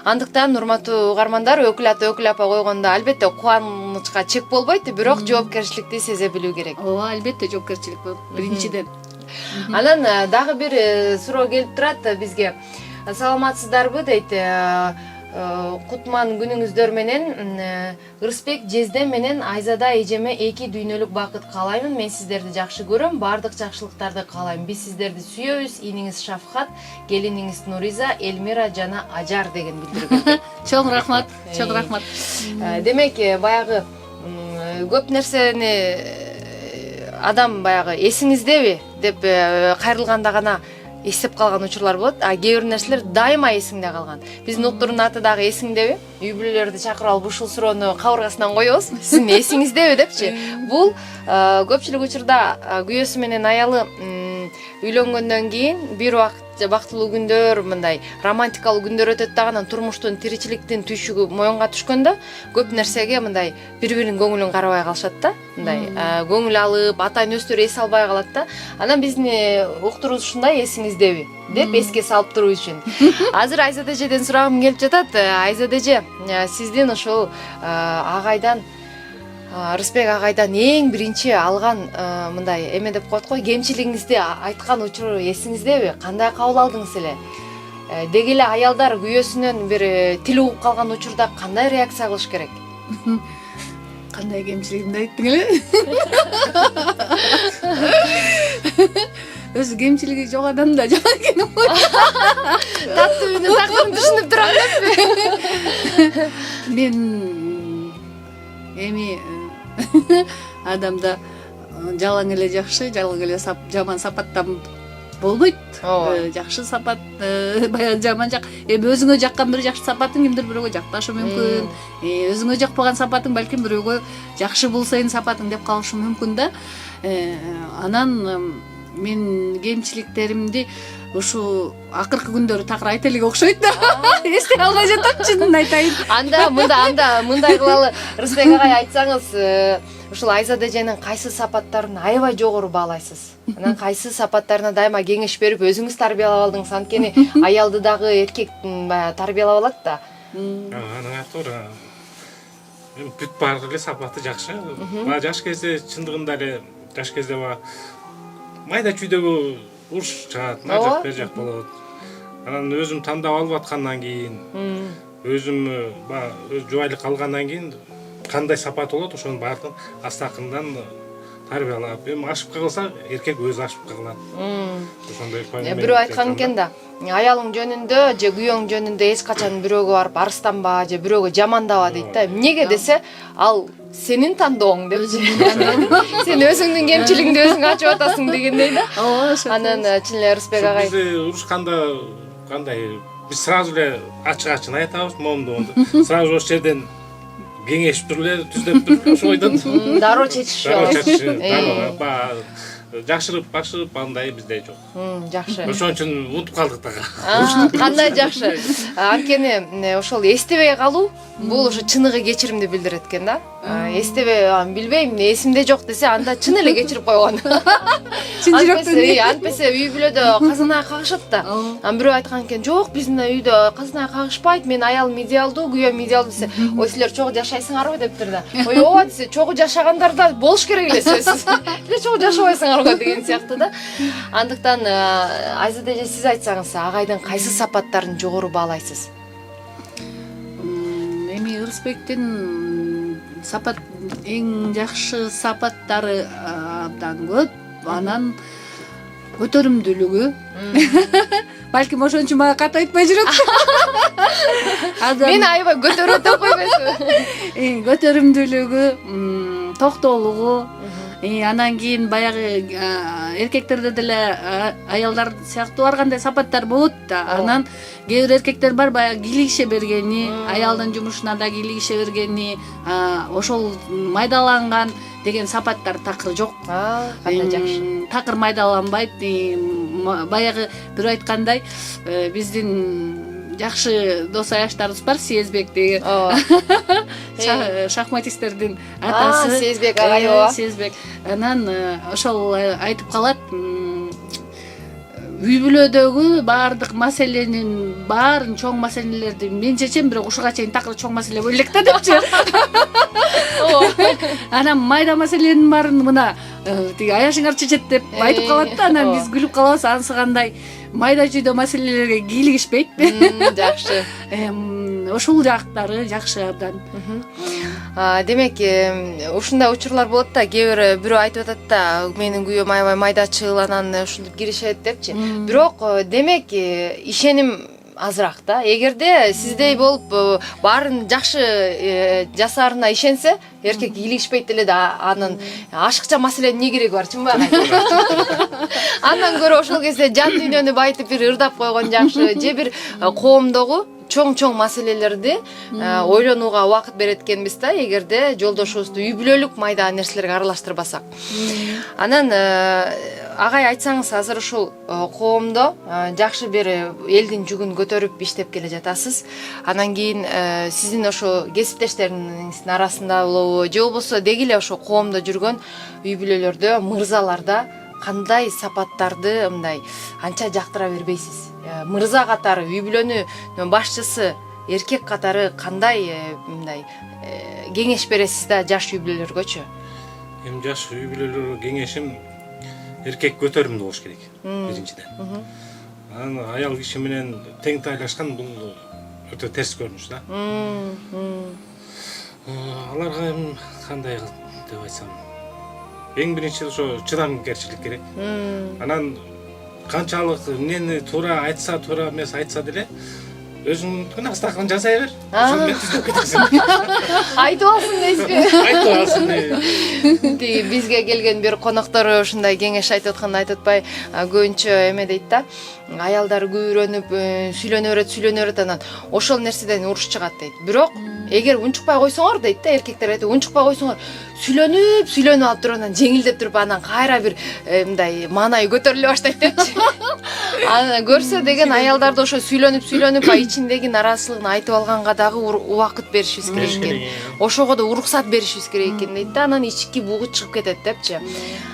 Андыктан урматтуу угармандар, өкүл ата, өкүл апа койгондо албетте кубанычка чек болбойт, бирок жоопкерчиликти сезе билүү керек. Ооба, албетте жоопкерчилик болот биринчиден. Анан дагы бир суроо келип турат бизге. Саламатсыздарбы дейт. Кутман күнүңүздөр менен Ырысбек жездем менен Айзада эжеме 2 дүйнөлүк бакыт каалаймын. Мен сиздерди жакшы көрөм, баардык жакшылыктарды каалайм. Биз сиздерди сүйөбүз. Иниңиз Шафкат, келиниңиз Нуриза, Элмира жана Ажар деген билдирүү. Чоң рахмат, чоң рахмат. Демек, баягы көп нерсени адам баягы эсиңиздеби деп кайрылганда гана эстеп калган учурлар болот. Кээ бир нерселер дайыма эсиңде калган. Биздин уктурдун аты дагы эсиңдеби? Үй бүлөлөрдү чакырып алып ушул суроону кабыргасынан коебуз. Сиздин эсиңиздеби депчи? Бул көпчүлүк учурда күйөөсү менен аялы үйлөнгөндөн кийин бир убакыт же бактылуу күндөр, мындай романтикалуу күндөр өтөт да, анан турмуштун, тиричиликтин түйшүгү моюнга түшкөндө көп нерсеге мындай бири-биринин көңүлүн карабай калышат да. Мындай көңүл алып, атайын өстөр эс албай калат да. Анан биздин уктуруубуз ушундай, эсиңиздеби деп эске салып туруу үчүн. Азыр Айзат эжеден сурагым келип жатат. Айзат эже, сиздин ушул агайдан, Рысбек агайдан эң биринчи алган мындай эме деп коет го, кемчилигиңизди айткан учуру эсиңиздеби? Кандай кабыл алдыңыз эле? Деги эле аялдар күйөөсүнөн бир тил угуп калган учурда кандай реакция кылыш керек? Кандай кемчилигимди айттың эле? Өзү кемчилиги жок адам да жок экен го. Таттуу үнү такырын түшүнүп турам деппи? Мен эми адамда жалаң эле жакшы, жалаң эле жаман сапаттан болбойт. Жакшы сапат, баягы жаман жак. Эми өзүңө жаккан бир жакшы сапатың кимдир бирөөгө жакпашы мүмкүн. Өзүңө жакпаган сапатың балким бирөөгө жакшы болсо эми сапатың деп калышы мүмкүн да. Анан мен кемчиликтеримди ушу акыркы күндөрү такыр айта элек окшойт да. Эстей албай жатам, чынын айтайын. Анда мындай кылалы. Рысбек агай, айтсаңыз, ушул Айзат эженин кайсы сапаттарын аябай жогору баалайсыз? Анан кайсы сапаттарына дайыма кеңеш берип өзүңүз тарбиялап алдыңыз? Анткени аялды дагы эркек баягы тарбиялап алат да. Анын туура. Эми бүт баардык эле сапаты жакшы. Баа жаш кезде чындыгында эле жаш кезде майда чүйдөгү уруш чыгат, мажак бер жак болот. Анан өзүм тандап алып аткандан кийин, өзүм өз жубайлык алгандан кийин кандай сапат болот, ошонун баардыгын астакындан тарбиялап, эми ашыпка кылса эркек өзү ашыпка кылат. Ошондой койгон. Бирөө айткан экен да, аялың жөнүндө же күйөөң жөнүндө эч качан бирөөгө барып арыстанба же бирөөгө жамандаба дейт да. Эмнеге десе, ал сенин тандооң деп. Сен өзүңдүн кемчилигиңди өзүң ачып атасың дегендей да. Анан чын эле Рысбек агай, Бизде урушканда кандай, биз сразу эле ачык айтабыз, момду. Сразу ошол жерден кеңешип туруп эле, түздөп туруп, ошол ойдон дароо чечишип. жакшырып, бакшырып андай бизде жок. Жакшы. Ошон үчүн унутуп калдык дагы. Кандай жакшы. Анткени ошол эстебей калуу бул ушу чыныгы кечиримди билдирет экен да. Эстебей, билбейм, эсимде жок десе, анда чын эле кечирип койгон. Чын жүрөктөн. Антпесе үй бүлөдө казанай кагышат да. Бирөө айткан экен, жок, биздин үйдө казанай кагышпайт, мен аялым идеалдуу, күйөөм идеалдуу десе, ой силер чогуу жашайсыңарбы дептир да. Ой ооба десе, чогуу жашагандар да болуш керек эле сөзсүз. Эле чогуу жашабайсыңарбы деген сыяктуу да. Андыктан Айзат эже, сиз айтсаңыз, агайдын кайсы сапаттарын жогору баалайсыз? Эми Рысбектин сапат, эң жакшы сапаттары абдан көп. Анан көтөрүмдүүлүгү. Балким ошон үчүн мага кат айтпай жүрөт. Мен аябай көтөрөт деп койбойсузбу? Көтөрүмдүүлүгү, токтоолугу, анан кийин баягы эркектерде деле аялдар сыяктуу ар кандай сапаттар болот да. Анан кээ бир эркектер бар, баягы кийлигише бергени, аялдын жумушуна да кийлигише бергени, ошол майдаланган деген сапаттар такыр жок. Кандай жакшы. Такыр майдаланбайт. Баягы бирөө айткандай, биздин жакшы дос аяштарыбыз бар, Сезбек деген. Шахматисттердин атасы. Сезбек агай ооба. Сезбек. Анан ошол айтып калат, үй бүлөдөгү баардык маселенин баарын, чоң маселелерди мен чечем, бирок ушуга чейин такыр чоң маселе боло элек да депчи. Анан майда маселенин баарын мына тиги аяшыңар чечет деп айтып калат да. Анан биз күлүп калабыз, анысы кандай майда чүйдө маселелерге кийлигишпейт. Жакшы. Ошол жактары жакшы абдан. Демек, ушундай учурлар болот да, кээ бирөө айтып атат да, менин күйөөм аябай майдачыл, анан ушинтип киришет депчи. Бирок демек ишеним азыраак да. Эгерде сиздей болуп баарын жакшы жасаарына ишенсе, эркек кийлигишпейт эле да, анан ашыкча маселенин эмне кереги бар, чынбы агай? Андан көрө ошол кезде жан дүйнөнү байытып бир ырдап койгон жакшы, же бир коомдогу чоң маселелерди ойлонууга убакыт берет экенбиз да, эгерде жолдошубузду үй бүлөлүк майда нерселерге аралаштырбасак. Анан агай айтсаңыз, азыр ушул коомдо жакшы бир элдин жүгүн көтөрүп иштеп келе жатасыз. Анан кийин сиздин ошо кесиптештериңиздин арасында болобу, же болбосо деги эле ошо коомдо жүргөн үй бүлөлөрдө, мырзаларда кандай сапаттарды мындай анча жактыра бербейсиз? Мырза катары үй бүлөнүн башчысы, эркек катары кандай мындай кеңеш бересиз да жаш үй бүлөлөргөчү? Эми жаш үй бүлөлөргө кеңешим эркек көтөрүмдүү болуш керек биринчиден. Анан аял киши менен тең тайлашкан бул өтө терс көрүнүш да. Аларга эми кандай деп айтсам, эң биринчи ошо чыдамкерчилик керек. Анан канчалык эмнени туура айтса, туура эмес айтса деле өзүңдүн астакын жасай бер. Ошону менен түзөп кетесиң. Айтып алсын дейсизби? Айтып алсын. Тиги бизге келген бир коноктор ушундай кеңеш айтып атканын айтып атпай, көбүнчө эме дейт да, аялдар күйрөнүп сүйлөнө берет, анан ошол нерседен уруш чыгат дейт. Бирок эгер унчукпай койсоңор дейт да, эркектер айтат, унчукпай койсоңор, сүйлөнүп алып туруп, анан жеңилдеп туруп, анан кайра бир мындай маанайы көтөрүлө баштайт депчи. Анан көрсө деген аялдарды ошо сүйлөнүп ичиндеги наразычылыгын айтып алганга дагы убакыт беришибиз керек экен. Ошого да уруксат беришибиз керек экен дейт да, анан ички бугу чыгып кетет депчи.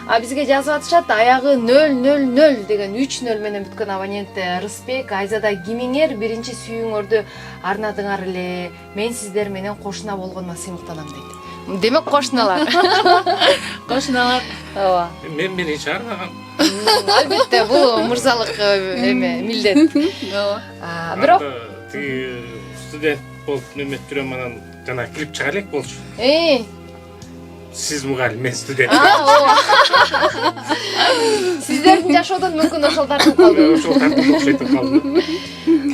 А бизге жазып атышат, аягы 000 деген 3-0 менен бүткөн абонент Рысбек, Айзада кимиңер биринчи сүйүүңөрдү арнадыңар эле, мен сиздер менен кошуна болгонума сыймыктанам дейт. Демек кошуналар. Кошуналар. Ооба. Мен биринчи арнагам. Албетте, бул мырзалык эме милдет. Ооба. Бирок тиги студент болуп неметип жүрөм, анан жана клип чыга элек болчу. Сиз мугалим, мен студент. Ооба. Сиздердин жашоодон мүмкүн ошол тартып калды. Ошол тартып окшойтуп калды.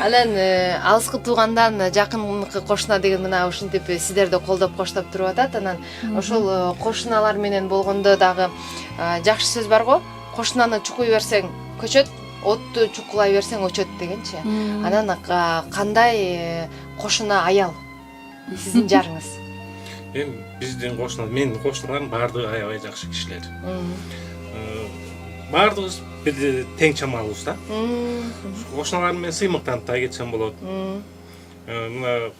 Анан алыскы туугандан жакынкы кошуна деген мына ушинтип сиздерди колдоп коштоп туруп атат. Анан ошол кошуналар менен болгондо дагы жакшы сөз бар го, кошунаны чукуй берсең көчөт, отту чукулай берсең өчөт дегенчи. Анан кандай кошуна аял сиздин жарыңыз? Эми биздин кошуналар, менин кошуналарым баардыгы аябай жакшы кишилер. Баардыгыбыз бир тең чамалуубуз да. Кошуналарым менен сыймыктанып кетсем болот. Мына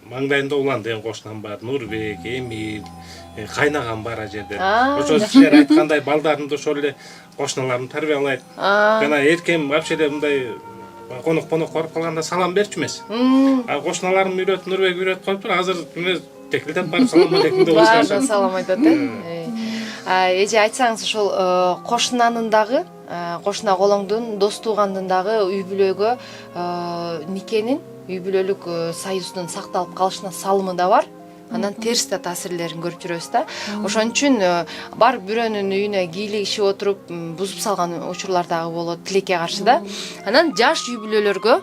маңдайында улан деген кошунам бар, Нурбек, Эмил, кайнагам бар жерде. Ошо силер айткандай балдарымды ошол эле кошуналарым тарбиялайт. Жана эркем вообще эле мындай конок барып калганда салам берчү эмес. Кошуналарым үйрөтүп, Нурбек үйрөтүп коюптур. Азыр текилдеп барып салам алейкум деп баарына салам айтат эже. Айтсаңыз, ошол кошунанын дагы, кошуна колоңдун, дос туугандын дагы үй бүлөгө никенин, үй бүлөлүк союздун сакталып калышына салымы да бар. Анан терс да таасирлерин көрүп жүрөбүз да. Ошон үчүн бар бирөөнүн үйүнө кийлигишип отуруп бузуп салган учурлар дагы болот тилекке каршы да. Анан жаш үй бүлөлөргө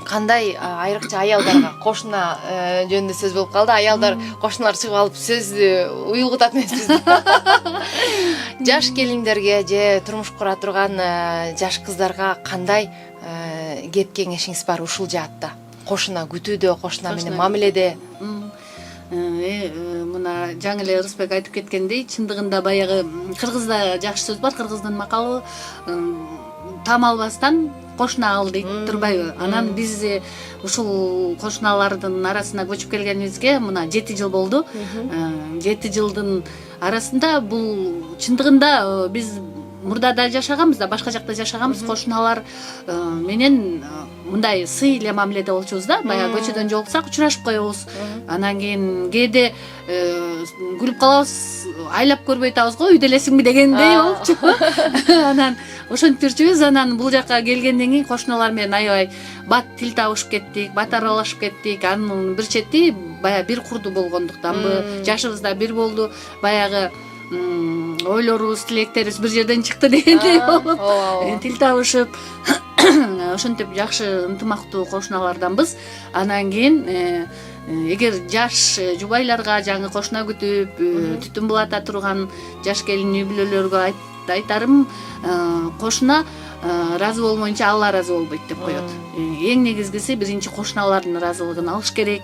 кандай, айрыкча аялдарга кошуна жөнүндө сөз болуп калды. Аялдар кошуналар чыгып алып сөздү уюлгутат эмеспиз. Жаш келиндерге же турмуш кура турган жаш кыздарга кандай кеп кеңешиңиз бар ушул жаатта? Кошуна күтүүдө, кошуна менен мамиледе. Мына жаңы эле Рысбек айтып кеткендей, чындыгында баягы кыргызда жакшы сөз бар, кыргыздын макалы там албастан кошуна ал дейт турбайбы? Анан биз ушул кошуналардын арасына көчүп келгенибизге мына 7 жыл болду. 7 жылдын арасында бул чындыгында биз мурда да жашаганбыз да, башка жакта жашаганбыз, кошуналар менен мындай сый эле мамиледе болчубуз да. Баягы көчөдөн жолуксак учурашып коебуз. Анан кийин кээде күлүп калабыз, айлап көрбөй атабыз го, үйдө элесиңби дегендей болчу. Анан ошентип жүрчүбүз. Анан бул жака келгенден кийин кошуналар менен аябай бат тил табышып кеттик, бат аралашып кеттик. Анын бир чети баягы бир курду болгондуктанбы, жашыбыз да бир болду. Баягы ойлорубуз, тилектерибиз бир жерден чыкты дегендей болуп, тил табышып ошентип жакшы ынтымактуу кошуналарданбыз. Анан кийин эгер жаш жубайларга, жаңы кошуна күтүп, түтүн булата турган жаш келин үй бүлөлөргө айтарым, кошуна ыраазы болмоюнча Алла ыраазы болбойт деп коет. Эң негизгиси биринчи кошуналардын ыраазылыгын алыш керек.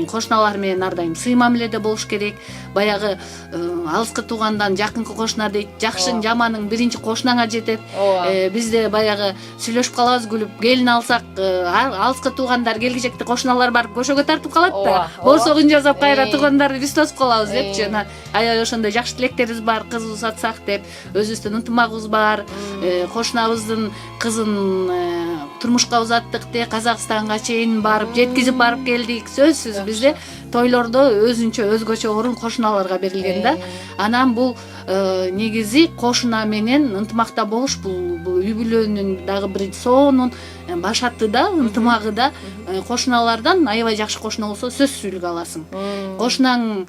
Кошуналар менен ар дайым сый мамиледе болуш керек. Баягы алыскы туугандан жакынкы кошуна дейт. Жакшын жаманың биринчи кошунаңа жетет. Бизде баягы сүйлөшүп калабыз, күлүп келин алсак, алыскы туугандар келгичекте кошуналар барып көшөгө тартып калат да. Борсогун жасап кайра туугандарды биз тосуп калабыз депчи. Анан аябай ошондой жакшы тилектерибиз бар, кызыбыз атсак деп, өзүбүздүн ынтымагыбыз бар. Кошунабыздын кызын турмушка узаттык де, Казакстанга чейин барып, жеткизип барып келдик. Сөзсүз бизде тойлордо өзгөчө орун кошуналарга берилген да. Анан бул негизи кошуна менен ынтымакта болуш, бул үй бүлөнүн дагы бир сонун башаты да, ынтымагы да. Кошуналардан аябай жакшы кошуна болсо сөзсүз үлгү аласың. Кошунаң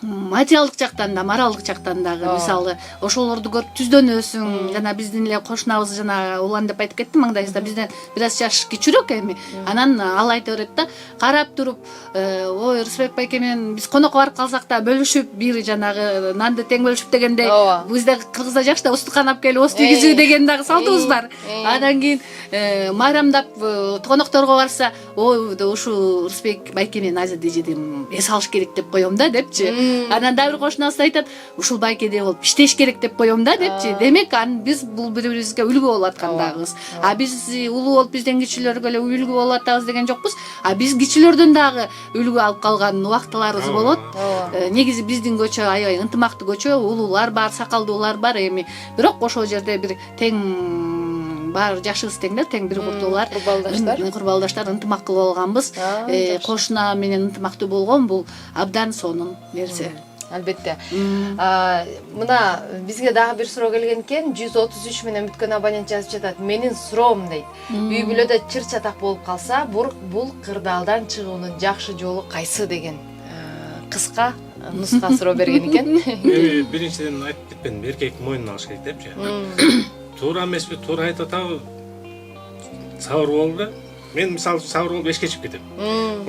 материалдык жактан да, моралдык жактан дагы, мисалы, ошолорду көрүп түздөнөсүң. Жана биздин эле кошунабыз, жана Улан деп айтып кеттим, маңдайыбызда бизден бир аз жаш кичүүрөөк эми. Анан ал айта берет да, карап туруп, ой, Рысбек байке менен биз конокко барып калсак да бөлүшүп, бир жанагы нанды тең бөлүшүп дегендей, бизде кыргызда жакшы да устук канап келип, ост ийгизүү деген дагы салтыбыз бар. Андан кийин майрамдап конокторго барса, ой, ушул Рысбек байке менен азыркы жедим эс алыш керек деп коем да депчи. Анан да бир кошунабыз айтат, ушул байкедей болуп иштеш керек деп коем да депчи. Демек, биз бул бири-бирибизге үлгү болуп аткан дагыбыз. Биз улуу болуп бизден кичүүлөргө эле үлгү болуп атабыз деген жокпуз. Биз кичүүлөрдөн дагы үлгү алып калган убактыларыбыз болот. Негизи биздин көчө аябай ынтымактуу көчө, улуулар бар, сакалдуулар бар эми. Бирок ошол жерде бир тең баары жашыбыз тең да, тең бир курдуулар, курбалдаштар ынтымактуу болгонбуз. Кошуна менен ынтымактуу болгон бул абдан сонун нерсе. Албетте. Мына бизге дагы бир суроо келген экен. 133 менен бүткөн абонент жазып жатат. Менин суроом дейт. Үй бүлөдө чыр чатак болуп калса, бул кырдаалдан чыгуунун жакшы жолу кайсы деген кыска нуска суроо берген экен. Биринчиден айтып кетпедим, эркек мойнуна алыш керек депчи. Туура эмеспи, туура айтып атабы. Сабыр болду. Мен мисалы сабыр болуп эшке чыгып кетем.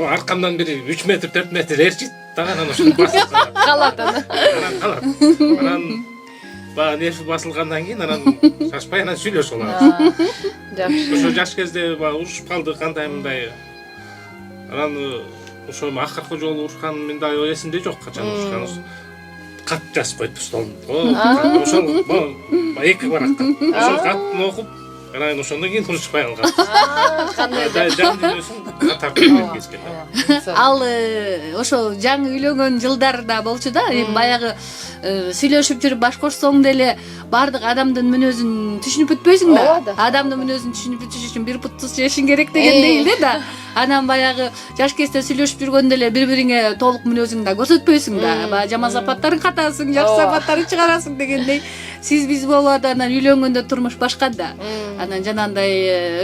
Аркамдан бири 3 метр, 4 метр эрчит, дагы ошону басып калат. Анан баягы нерви басылгандан кийин анан шашпай анан сүйлөшүп алабыз. Жакшы. Ошо жаш кезде баягы урушуп калдык, кандай мындай. Анан ошо акыркы жолу урушкан мен дагы эсимде жок, качан урушканыбыз. Кат жазып койтуп столдун. Ошол эки баракка. Ошол катын окуп, анан ошондон кийин урушпай калган. Кандай жан дүйнөсүн тартып кеткен. Ал ошо жаңы үйлөнгөн жылдарда болчу да, эми баягы сүйлөшүп жүрүп баш кошсоң деле бардык адамдын мүнөзүн түшүнүп бүтпөйсүң да. Адамдын мүнөзүн түшүнүп бүтүш үчүн бир пут туз жешиң керек дегендей эле да. Анан баягы жаш кезде сүйлөшүп жүргөндө эле бири-бириңе толук мүнөзүңдү да көрсөтпөйсүң да. Баягы жаман сапаттарын катасың, жакшы сапаттарын чыгарасың дегендей. Сиз биз болот, анан үйлөнгөндө турмуш башка да. Анан жанагындай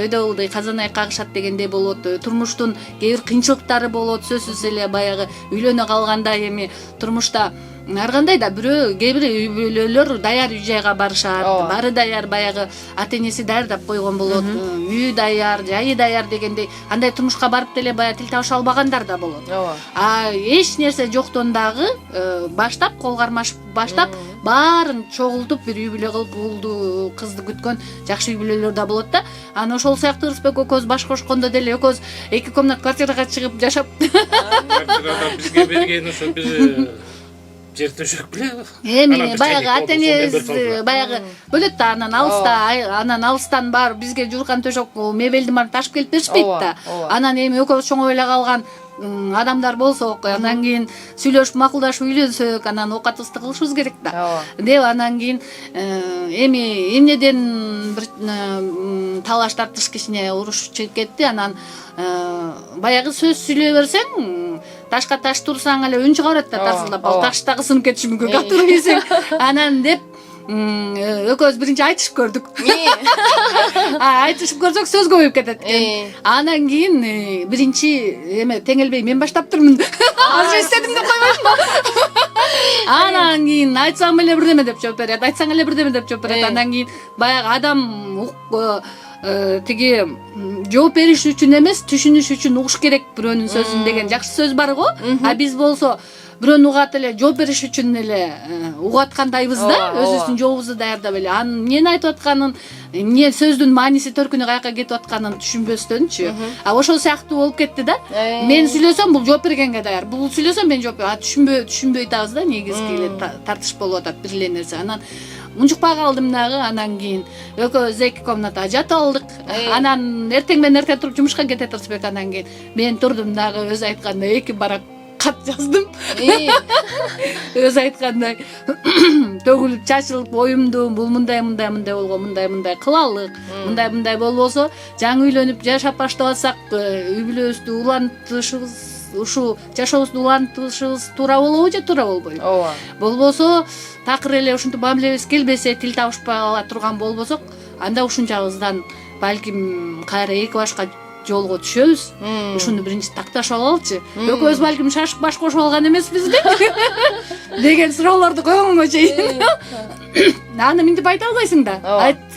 өйдө ылдый казан ай кагышат дегендей болот. Турмуштун кээ бир кыйынчылыктары болот, сөзсүз эле баягы үйлөнө калганда эми турмушта ар кандай да бирөө кээ бир үй бүлөлөр даяр үй жайга барышат, баары даяр, баягы ата энеси даярдап койгон болот, үйү даяр, жайы даяр дегендей. Андай турмушка барып деле баягы тил табыша албагандар да болот. Эч нерсе жоктон дагы баштап, кол кармашып баштап, баарын чогултуп бир үй бүлө кылып уулду кызды күткөн жакшы үй бүлөлөр да болот да. Анан ошол сыяктуу Рысбек экөөбүз баш кошкондо деле экөөбүз 2 комнат квартирага чыгып жашап. Квартирада бизге берген ошо бир жер төшөк беле. Эми баягы ата энебиз баягы бөлөт да, анан алыстан барып бизге жууркан төшөк мебелди барып ташып келип беришпейт да. Анан эми экөөбүз чоңоп эле калган адамдар болсок, андан кийин сүйлөшүп макулдашып үйлөнсөк, анан оокатыбызды кылышыбыз керек да. Деп анан кийин эми эмнеден бир талаш тартыш кичине уруш чыгып кетти. Анан баягы сөз сүйлөй берсең, ташка таш турсаң эле үн чыга берет да, тарсылдап. Ал таш дагы сынып кетиши мүмкүн, катуура ийсең. Анан деп экөөбүз биринчи айтышып көрдүк. Айтышып көрсөк сөз көбөйүп кетет экен. Анан кийин биринчи эме теңелбей мен баштап турмун. Азыр эстедим деп койбойсуңбу? Анан кийин айтсаң эле бирдеме деп жооп берет, айтсаң эле бирдеме деп жооп берет. Андан кийин баягы адам тиги жооп бериш үчүн эмес, түшүнүш үчүн угуш керек бирөөнүн сөзүн деген жакшы сөз бар го. Биз болсо бирөөнү угат эле жооп бериш үчүн эле угуп аткандайбыз да, Ооба, өзүбүздүн жообубузду даярдап эле анын эмнени айтып атканын, эмне сөздүн мааниси төркүнү каяка кетип атканын түшүнбөстөнчү. Ошол сыяктуу болуп кетти да. Мен сүйлөсөм бул жооп бергенге даяр, бул сүйлөсөм мен жооп түшүнбөй атабыз да, негизги эле тартыш болуп атат бир эле нерсе. Анан унчукпай калдым дагы, анан кийин экөөбүз 2 комнатада жатып алдык. Анан эртең менен эртең туруп жумушка кетет Рысбек, анан кийин мен турдум дагы өзү айткандай 2 барак кат жаздым. Өзү айткандай төгүлүп чачылып оюмду бул мындай болгон, мындай кылалык, мындай болбосо жаңы үйлөнүп жашап баштап атсак үй бүлөбүздү улантышыбыз, ушу жашообузду улантышыбыз туура болобу же туура болбойбу? Ооба. Болбосо такыр эле ушинтип мамилебиз келбесе, тил табышпай ала турган болбосок, анда ушунчабыздан балким кайра эки башка жолго түшөбүз. Ушуну биринчи такташып алалычы. Экөөбүз балким шашып баш кошуп алган эмеспизби? деген суроолорду койгонго чейин. Аны мынтип айта албайсың да.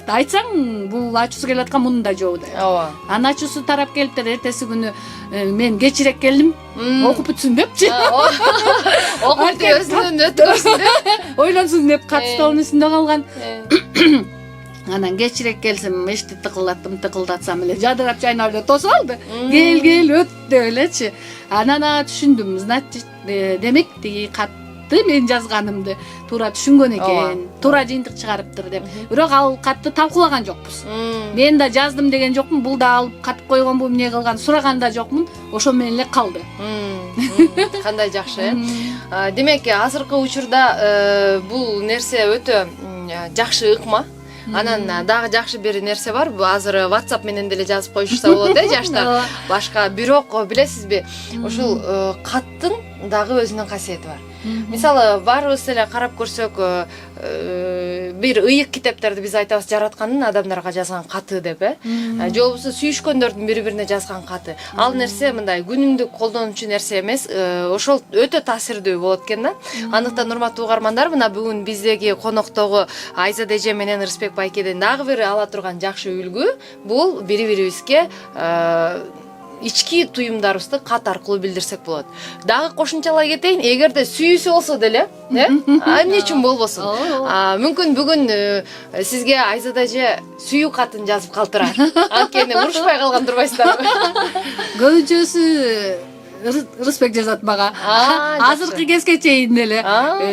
Айтсаң, бул ачуусу келип аткан мунун да жообу да. Ооба. Анын ачуусу тарап келиптир, эртеси күнү мен кечирээк келдим, окуп бүтсүн депчи. Окуп өзүнүн өткөрсүн деп. Ойлонсун деп кат столдун үстүндө калган. Анан кечирээк келсем, эшикти тыкылдатсам эле жадырап жайнап эле тосуп алды. Кел өт деп элечи. Анан түшүндүм, значит, демек тиги катты мен жазганымды туура түшүнгөн экен, туура жыйынтык чыгарыптыр деп. Бирок ал катты талкуулаган жокпуз. Мен да жаздым деген жокмун, бул да алып катып койгонбу, эмне кылган сураган да жокмун. Ошо менен эле калды. Кандай жакшы. Демек, азыркы учурда бул нерсе өтө жакшы ыкма. Анан дагы жакшы бир нерсе бар. Бул азыр WhatsApp менен деле жазып коюшса болот жаштар. Башка бирок билесизби, ушул каттын дагы өзүнүн касиети бар. Мисалы, баарыбыз эле карап көрсөк, бир ыйык китептерди биз айтабыз жараткандын адамдарга жазган каты деп, же болбосо сүйүшкөндөрдүн бири-бирине жазган каты. Ал нерсе мындай күнүмдүк колдонуучу нерсе эмес, ошол өтө таасирдүү болот экен да. Андыктан урматтуу угармандар, мына бүгүн биздеги коноктогу Айзада эже менен Рысбек байкеден дагы бир ала турган жакшы үлгү бул бири-бирибизге ички туюмдарыбызды кат аркылуу билдирсек болот. Дагы кошумчалай кетейин, эгерде сүйүүсү болсо деле, эмне үчүн болбосун? Мүмкүн бүгүн сизге Айзада эже сүйүү катын жазып калтырар. Анткени урушпай калган турбайсыздарбы? Көбүнчөсү Рысбек жазат мага. Азыркы кезге чейин эле.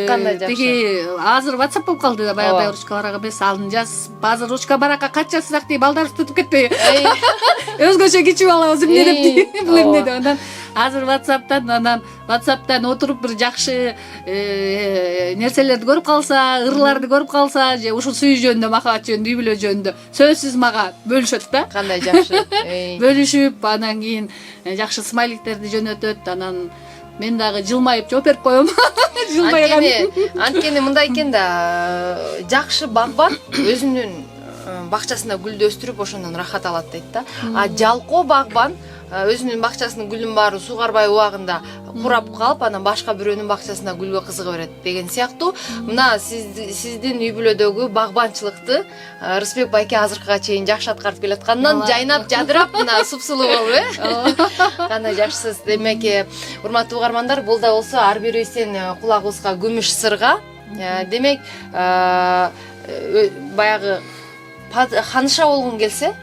Кандай жакшы. Тиги азыр WhatsApp болуп калды да, баягы ручка барак эмес, аны жаз. Азыр ручка баракка кат жазсак дейт, балдарыбыз түтүп кетпейби? Өзгөчө кичүү алабыз, эмне деп, бул эмне деп. Анан азыр WhatsApp'тан отуруп бир жакшы нерселерди көрүп калса, ырларды көрүп калса, же ушул сүйүү жөнүндө, махабат жөнүндө, үй бүлө жөнүндө сөзсүз мага бөлүшөт да. Кандай жакшы. Бөлүшүп, анан кийин жакшы смайликтерди жөнөтөт, анан мен дагы жылмайып жооп берип коем. Жылмайган. Анткени мындай экен да, жакшы багбан өзүнүн бакчасында гүлдү өстүрүп ошондон рахат алат дейт да. Жалкоо багбан өзүнүн бакчасынын гүлүн баарын суугарбай убагында курап калып, анан башка бирөөнүн бакчасына гүлгө кызыга берет деген сыяктуу. Мына сиздин үй бүлөдөгү багбанчылыкты Рысбек байке азыркыга чейин жакшы аткарып келаткандан жайнап, жадырап, мына супсулуу болуп, кандай жакшысыз. Демек, урматтуу угармандар, бул да болсо ар бирибиздин кулагыбызга күмүш сырга. Демек, баягы ханыша болгуң келсе,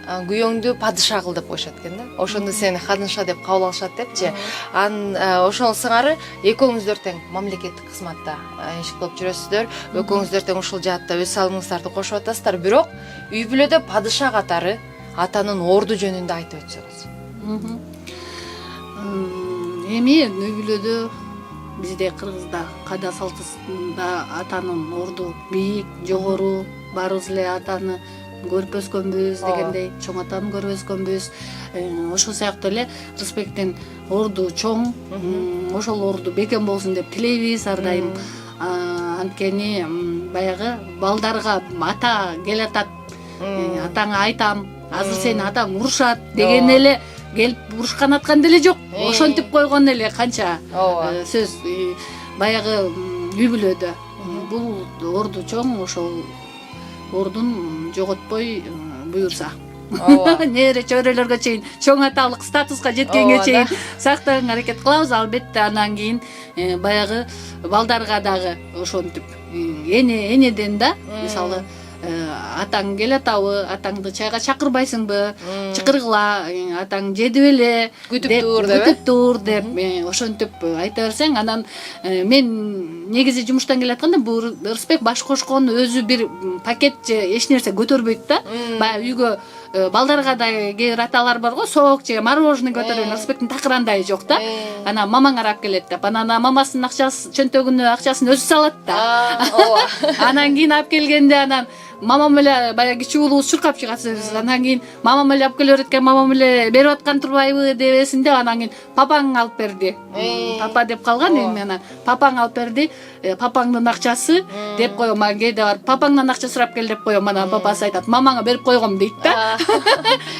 күйөөңдү падыша кыл деп коюшат экен да. Ошондо сени ханыша деп кабыл алышат депчи. Ошол сыңары экөөңүздөр тең мамлекеттик кызматта иш кылып жүрөсүздөр. Экөөңүздөр тең ушул жаатта өз салымыңыздарды кошуп атасыздар. Бирок үй бүлөдө падыша катары атанын орду жөнүндө айтып өтсөңүз. Эми үй бүлөдө бизде кыргызда када салтында атанын орду бийик, жогору, баарыбыз эле атаны көрүп өскөнбүз дегендей, чоң атаны көрүп өскөнбүз. Ошол сыяктуу эле Рысбектин орду чоң, ошол орду бекем болсун деп тилейбиз ар дайым. Анткени баягы балдарга ата келатат, атаңа айтам, азыр сени атаң урушат деген эле келип урушкан аткан деле жок. Ошентип койгон эле канча сөз баягы үй бүлөдө. Бул орду чоң, ошол ордун жоготпой буюрса. ооба небере чөйрөлөргө чейин чоң аталык статуска жеткенге Ооба, чейин сактаганга аракет кылабыз. Албетте анан кийин баягы балдарга дагы ошентип энеден да мисалы атаң кел атабы, атаңды чайга чакырбайсыңбы, чакыргыла, атаң жеди беле, күтүп тур деп ошентип айта берсең, анан мен негизи жумуштан келатканда бул ырысбек баш кошкон өзү бир пакет же эч нерсе көтөрбөйт да. Баягы үйгө балдарга да кээ бир аталар бар го, соок же мороженое көтөргөн, ырысбектин такырандай жок да. Анан мамаңар алып келет деп, анан мамасынын акчасы чөнтөгүнө акчасын өзү салат да. ооба Анан кийин алып келгенде анан мамам эле баягы кичүү уулубуз чуркап чыгат. Анан кийин мамам эле алып келе берет экен, мамам эле берип аткан турбайбы дебесин деп, анан кийин папаң алып берди. Папа деп калган эми анан папаң алып берди, папаңдын акчасы деп коем. Кээде барып папаңдан акча сурап кел деп коем. Анан папасы айтат, мамаңа берип койгом дейт да.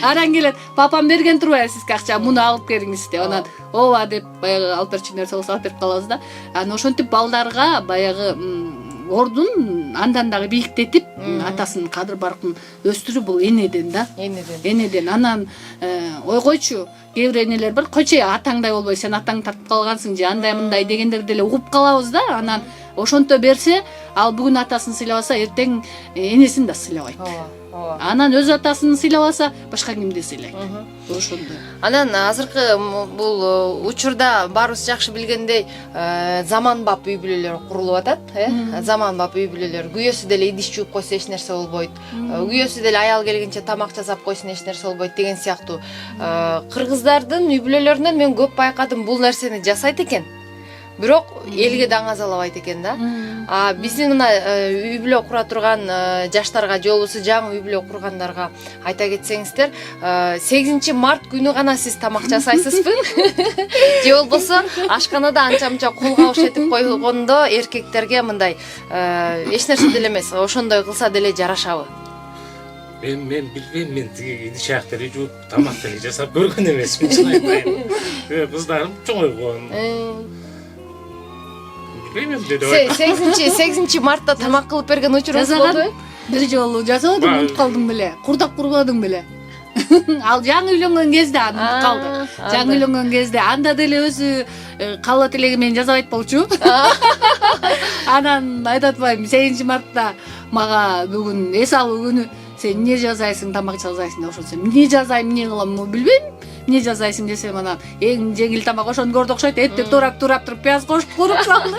Анан келет, папам берген турбайбы сизге акча, муну алып келиңиз деп. Анан ооба деп баягы алып берчү нерсе болсо алып берип калабыз да. Анан ошентип балдарга баягы ордун андан дагы бийиктетип атасынын кадыр баркын өстүрүү бул энеден да. Энеден. Анан ойгойчу кээ бир энелер бар, койчу атаңдай болбой сен атаң тартып калгансың же андай мындай дегендерди деле угуп калабыз да. Анан ошонто берсе, ал бүгүн атасын сыйлабаса, эртең энесин да сыйлабайт. Анан өз атасын сыйлабаса, башка кимди сыйлайт. Ошондой. Анан азыркы бул учурда баарыбыз жакшы билгендей заманбап үй бүлөлөр курулуп атат, заманбап үй бүлөлөр. Күйөөсү деле идиш жууп койсо эч нерсе болбойт. Күйөөсү деле аял келгенче тамак жасап койсун эч нерсе болбойт деген сыяктуу. Кыргыздардын үй бүлөлөрүнөн мен көп байкадым, бул нерсени жасайт экен. Бирок элге даңазалабайт экен да. Биздин мына үй бүлө кура турган жаштарга же болбосо жаңы үй бүлө кургандарга айта кетсеңиздер, 8 март күнү гана сиз тамак жасайсызбы? Же болбосо ашканада анча-мынча кол кабыш этип койгондо эркектерге мындай эч нерсе деле эмес, ошондой кылса деле жарашабы? Мен билбейм, мен тиги идиш аяктарды жууп тамак деле жасап көргөн эмесмин, чын айтайын. Кыздарым чоңойгон. 8 мартта тамак кылып берген учурубуз болду. Бир жолу жасадым, унутуп калдым беле. Курдак курбадым беле. Ал жаңы үйлөнгөн кезде унутуп калды. Жаңы үйлөнгөн кезде анда деле өзү калып элеги менен жасабайт болчу. Анан айтат атпайм, 8 мартта мага бүгүн эс алуу күнү, сен эмне жасайсың, тамак жасайсың деп ошентсем, эмне жасайм, эмне кылам, билбейм. Эмне жасайсың десем, анан эң жеңил тамак ошону көрдү окшойт, этти турап туруп пияз кошуп куруп салды.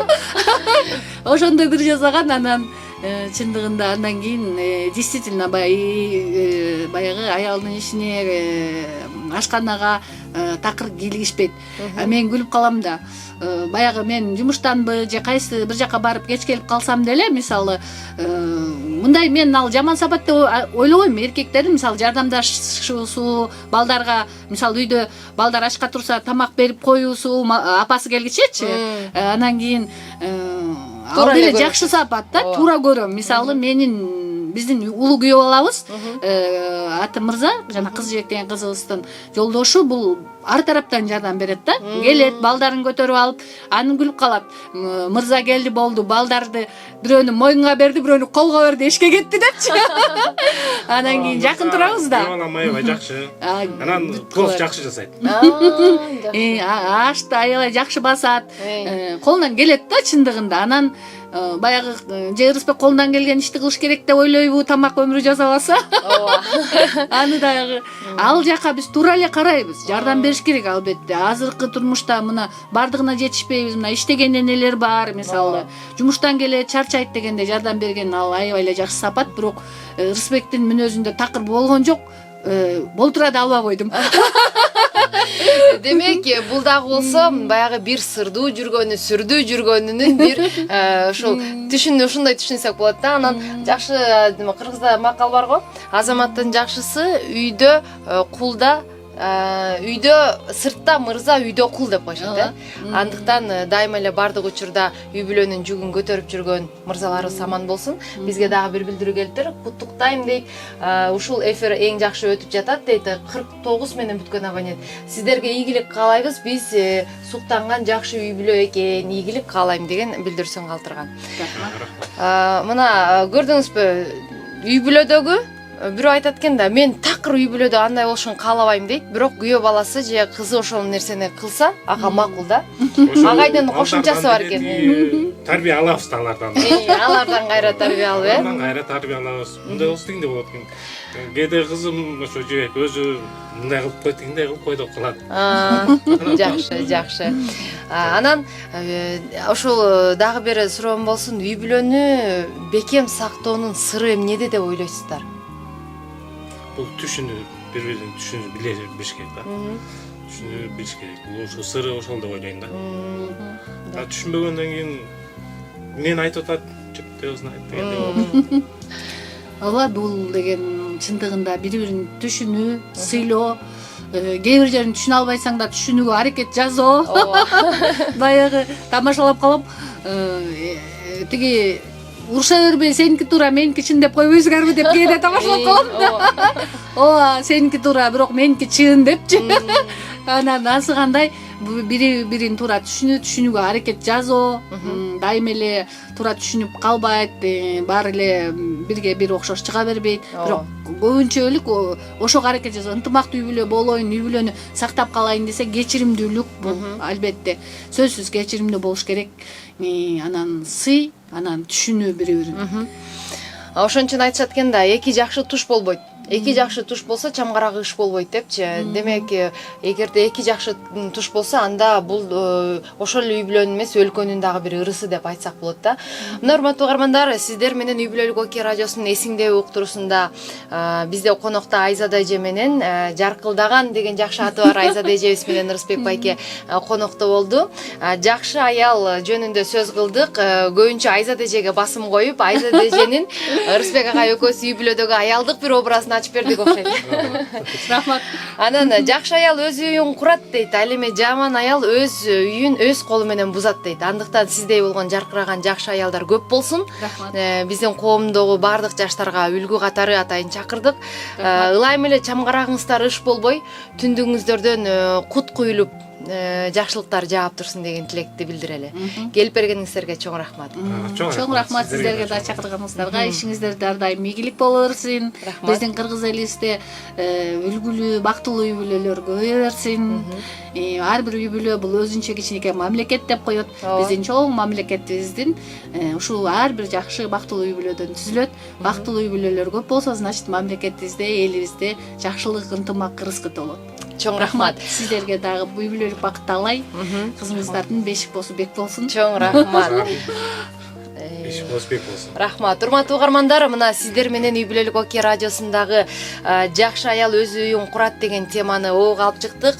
Ошондой бир жасаган, анан чындыгында андан кийин действительно баягы аялдын ишине ашканага такыр кийлигишпейт. Мен күлүп калам да. Баягы мен жумуштанбы же кайсы бир жака барып кеч келип калсам деле, мисалы мындай мен ал жаман сапат деп ойлобойм. Эркектердин мисалы жардамдашуусу, балдарга мисалы үйдө балдар ачка турса тамак берип коюусу, апасы келгичечи, анан кийин ал деле жакшы сапат да, туура көрөм. Мисалы биздин улуу күйөө балабыз, аты Мырза, жана кыз жибек деген кызыбыздын жолдошу бул ар тараптан жардам берет да. Келет, балдарын көтөрүп алып, аны күлүп калат. Мырза келди болду, балдарды бирөөнү моюнга берди, бирөөнү колго берди, эшикке кетти депчи. Анан кийин жакын турабыз да. Аябай жакшы. Анан плов жакшы жасайт. Ашты аябай жакшы басат. Колунан келет да чындыгында. Анан баягы же Ырысбек колунан келген ишти кылыш керек деп ойлойбу, тамак өмүрү жасабаса. Ооба. Аны дагы ал жака биз туура эле карайбыз. Жардам бериш керек албетте. Азыркы турмушта мына бардыгына жетишпейбиз. Мына иштеген энелер бар, мисалы. Жумуштан келе чарчайт дегенде жардам берген ал аябай эле жакшы сапат, бирок Ырысбектин мүнөзүндө такыр болгон жок. Болтура да албай койдум. Демек, бул дагы болсо баягы бир сырдуу жүргөнү, сүрдүү жүргөнүнүн бир ошол ушундай түшүнсөк болот да. Анан жакшы кыргызда макал бар го, азаматтын жакшысы үйдө кулда, үйдө сыртта мырза, үйдө кул деп коюшат да. Андыктан дайыма эле бардык учурда үй бүлөнүн жүгүн көтөрүп жүргөн мырзаларыбыз аман болсун. Бизге дагы бир билдирүү келиптир. Куттуктайм дейт. Ушул эфир эң жакшы өтүп жатат дейт. 49 менен бүткөн абонент. Сиздерге ийгилик каалайбыз. Биз суктанган жакшы үй бүлө экен, ийгилик каалайм деген билдирүүсүн калтырган. Мына көрдүңүзбү? Үй бүлөдөгү бирөө айтат экен да, мен такыр үй бүлөдө андай болушун каалабайм дейт, бирок күйөө баласы же кызы ошол нерсени кылса, ага макул да. Агайдын кошумчасы бар экен. Тарбия алабыз да алардан. Алардан кайра тарбия алып, Алардан кайра тарбия алабыз. Мындай болсо дегенде болот экен. Кээде кызым ошо жебек өзү мындай кылып койт, мындай кылып кой деп калат. Жакшы. Анан ошол дагы бир суроом болсун, үй бүлөнү бекем сактоонун сыры эмнеде деп ойлойсуздар? Бул түшүнүп, бири-бирин түшүнүп билиш керек да. Түшүнүп билиш керек. Бул ошо сыры ошол деп ойлойм да. Түшүнбөгөндөн кийин мен айтып атат, деп знает дегенде. Ооба, бул деген чындыгында бири-бирин түшүнүү, сыйлоо, кээ бир жерин түшүнө албайсаң да түшүнүүгө аракет жасоо. Баягы тамашалап калып, тиги уруша бербей сеники туура, меники чын деп койбойсуңарбы деп кээде тамашалап калам да. Ооба, сеники туура, бирок меники чын депчи. Анан асыгандай бири-бирин туура түшүнүүгө аракет жасоо, дайым эле туура түшүнүп калбайт, баары эле бирге бир окшош чыга бербейт. Бирок көбүнчөлүк ошого аракет жасоо, ынтымактуу үй бүлө болоюн, үй бүлөнү сактап калайын десе, кечиримдүүлүк бул албетте сөзсүз кечиримдүү болуш керек. Анан сый, анан түшүнүү бири-бирин. Ошон үчүн айтышат экен да, эки жакшы туш болбойт. Эки жакшы туш болсо чамгарак ыш болбойт депчи. Демек, эгерде эки жакшы туш болсо, анда бул ошол үй бүлөнүн эмес, өлкөнүн дагы бир ырысы деп айтсак болот да. Мына урматтуу угармандар, сиздер менен Үй бүлөлүк ОК радиосунун эсиңдеби уктуруусунда бизде конокто Айзада эже менен Жаркылдаган деген жакшы аты бар Айзада эжебиз менен Ырысбек байке конокто болду. Жакшы аял жөнүндө сөз кылдык. Көбүнчө Айзада эжеге басым коюп, Айзада эженин Ырысбек агай экөөбүз үй бүлөдөгү аялдык бир образын ачып бердик окшойт. Рахмат. Анан жакшы аял өз үйүн курат дейт, ал эми жаман аял өз үйүн өз колу менен бузат дейт. Андыктан сиздей болгон жаркыраган жакшы аялдар көп болсун. Рахмат. Биздин коомдогу баардык жаштарга үлгү катары атайын чакырдык. Ылайым эле чамгарагыңыздар ыш болбой, түндүгүңүздөрдөн кут куюлуп жакшылыктар жаап турсун деген тилекти билдирели. Келип бергениңиздерге чоң рахмат. Чоң рахмат сиздерге да чакырганыңыздарга. Ишиңиздер ар дайым ийгилик боло берсин. Биздин кыргыз элибизде үлгүлүү, бактылуу үй бүлөлөр көбөйө берсин. Ар бир үй бүлө бул өзүнчө кичинекей мамлекет деп коет. Биздин чоң мамлекетибиздин ушул ар бир жакшы бактылуу үй бүлөдөн түзүлөт. Бактылуу үй бүлөлөр көп болсо, значит мамлекетибизде, элибизде жакшылык, ынтымак, ырыскы болот. Чоң рахмат. Сиздерге дагы үй бүлөлүк бакыт таалайм. Кызыңыздардын бешик болсу бек болсун. Чоң рахмат. Рахмат. Урматтуу угармандар, мына сиздер менен Үй бүлөлүк ОК радиосундагы жакшы аял өз үйүн курат деген теманы ого алып чыктык.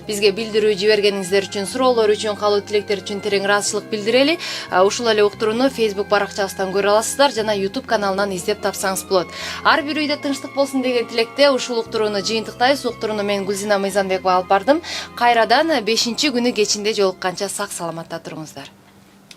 Бизге билдирүү жибергениңиздер үчүн, суроолор үчүн, каалоо тилектер үчүн терең ыраазычылык билдирели. Ушул эле уктурууну Facebook баракчабыздан көрө аласыздар жана YouTube каналынан издеп тапсаңыз болот. Ар бир үйдө тынчтык болсун деген тилекте ушул уктурууну жыйынтыктайбыз. Уктурууну мен Гүлзина Мыйзамбекова алып бардым. Кайрадан 5-күнү кечинде жолукканча сак саламатта туруңуздар.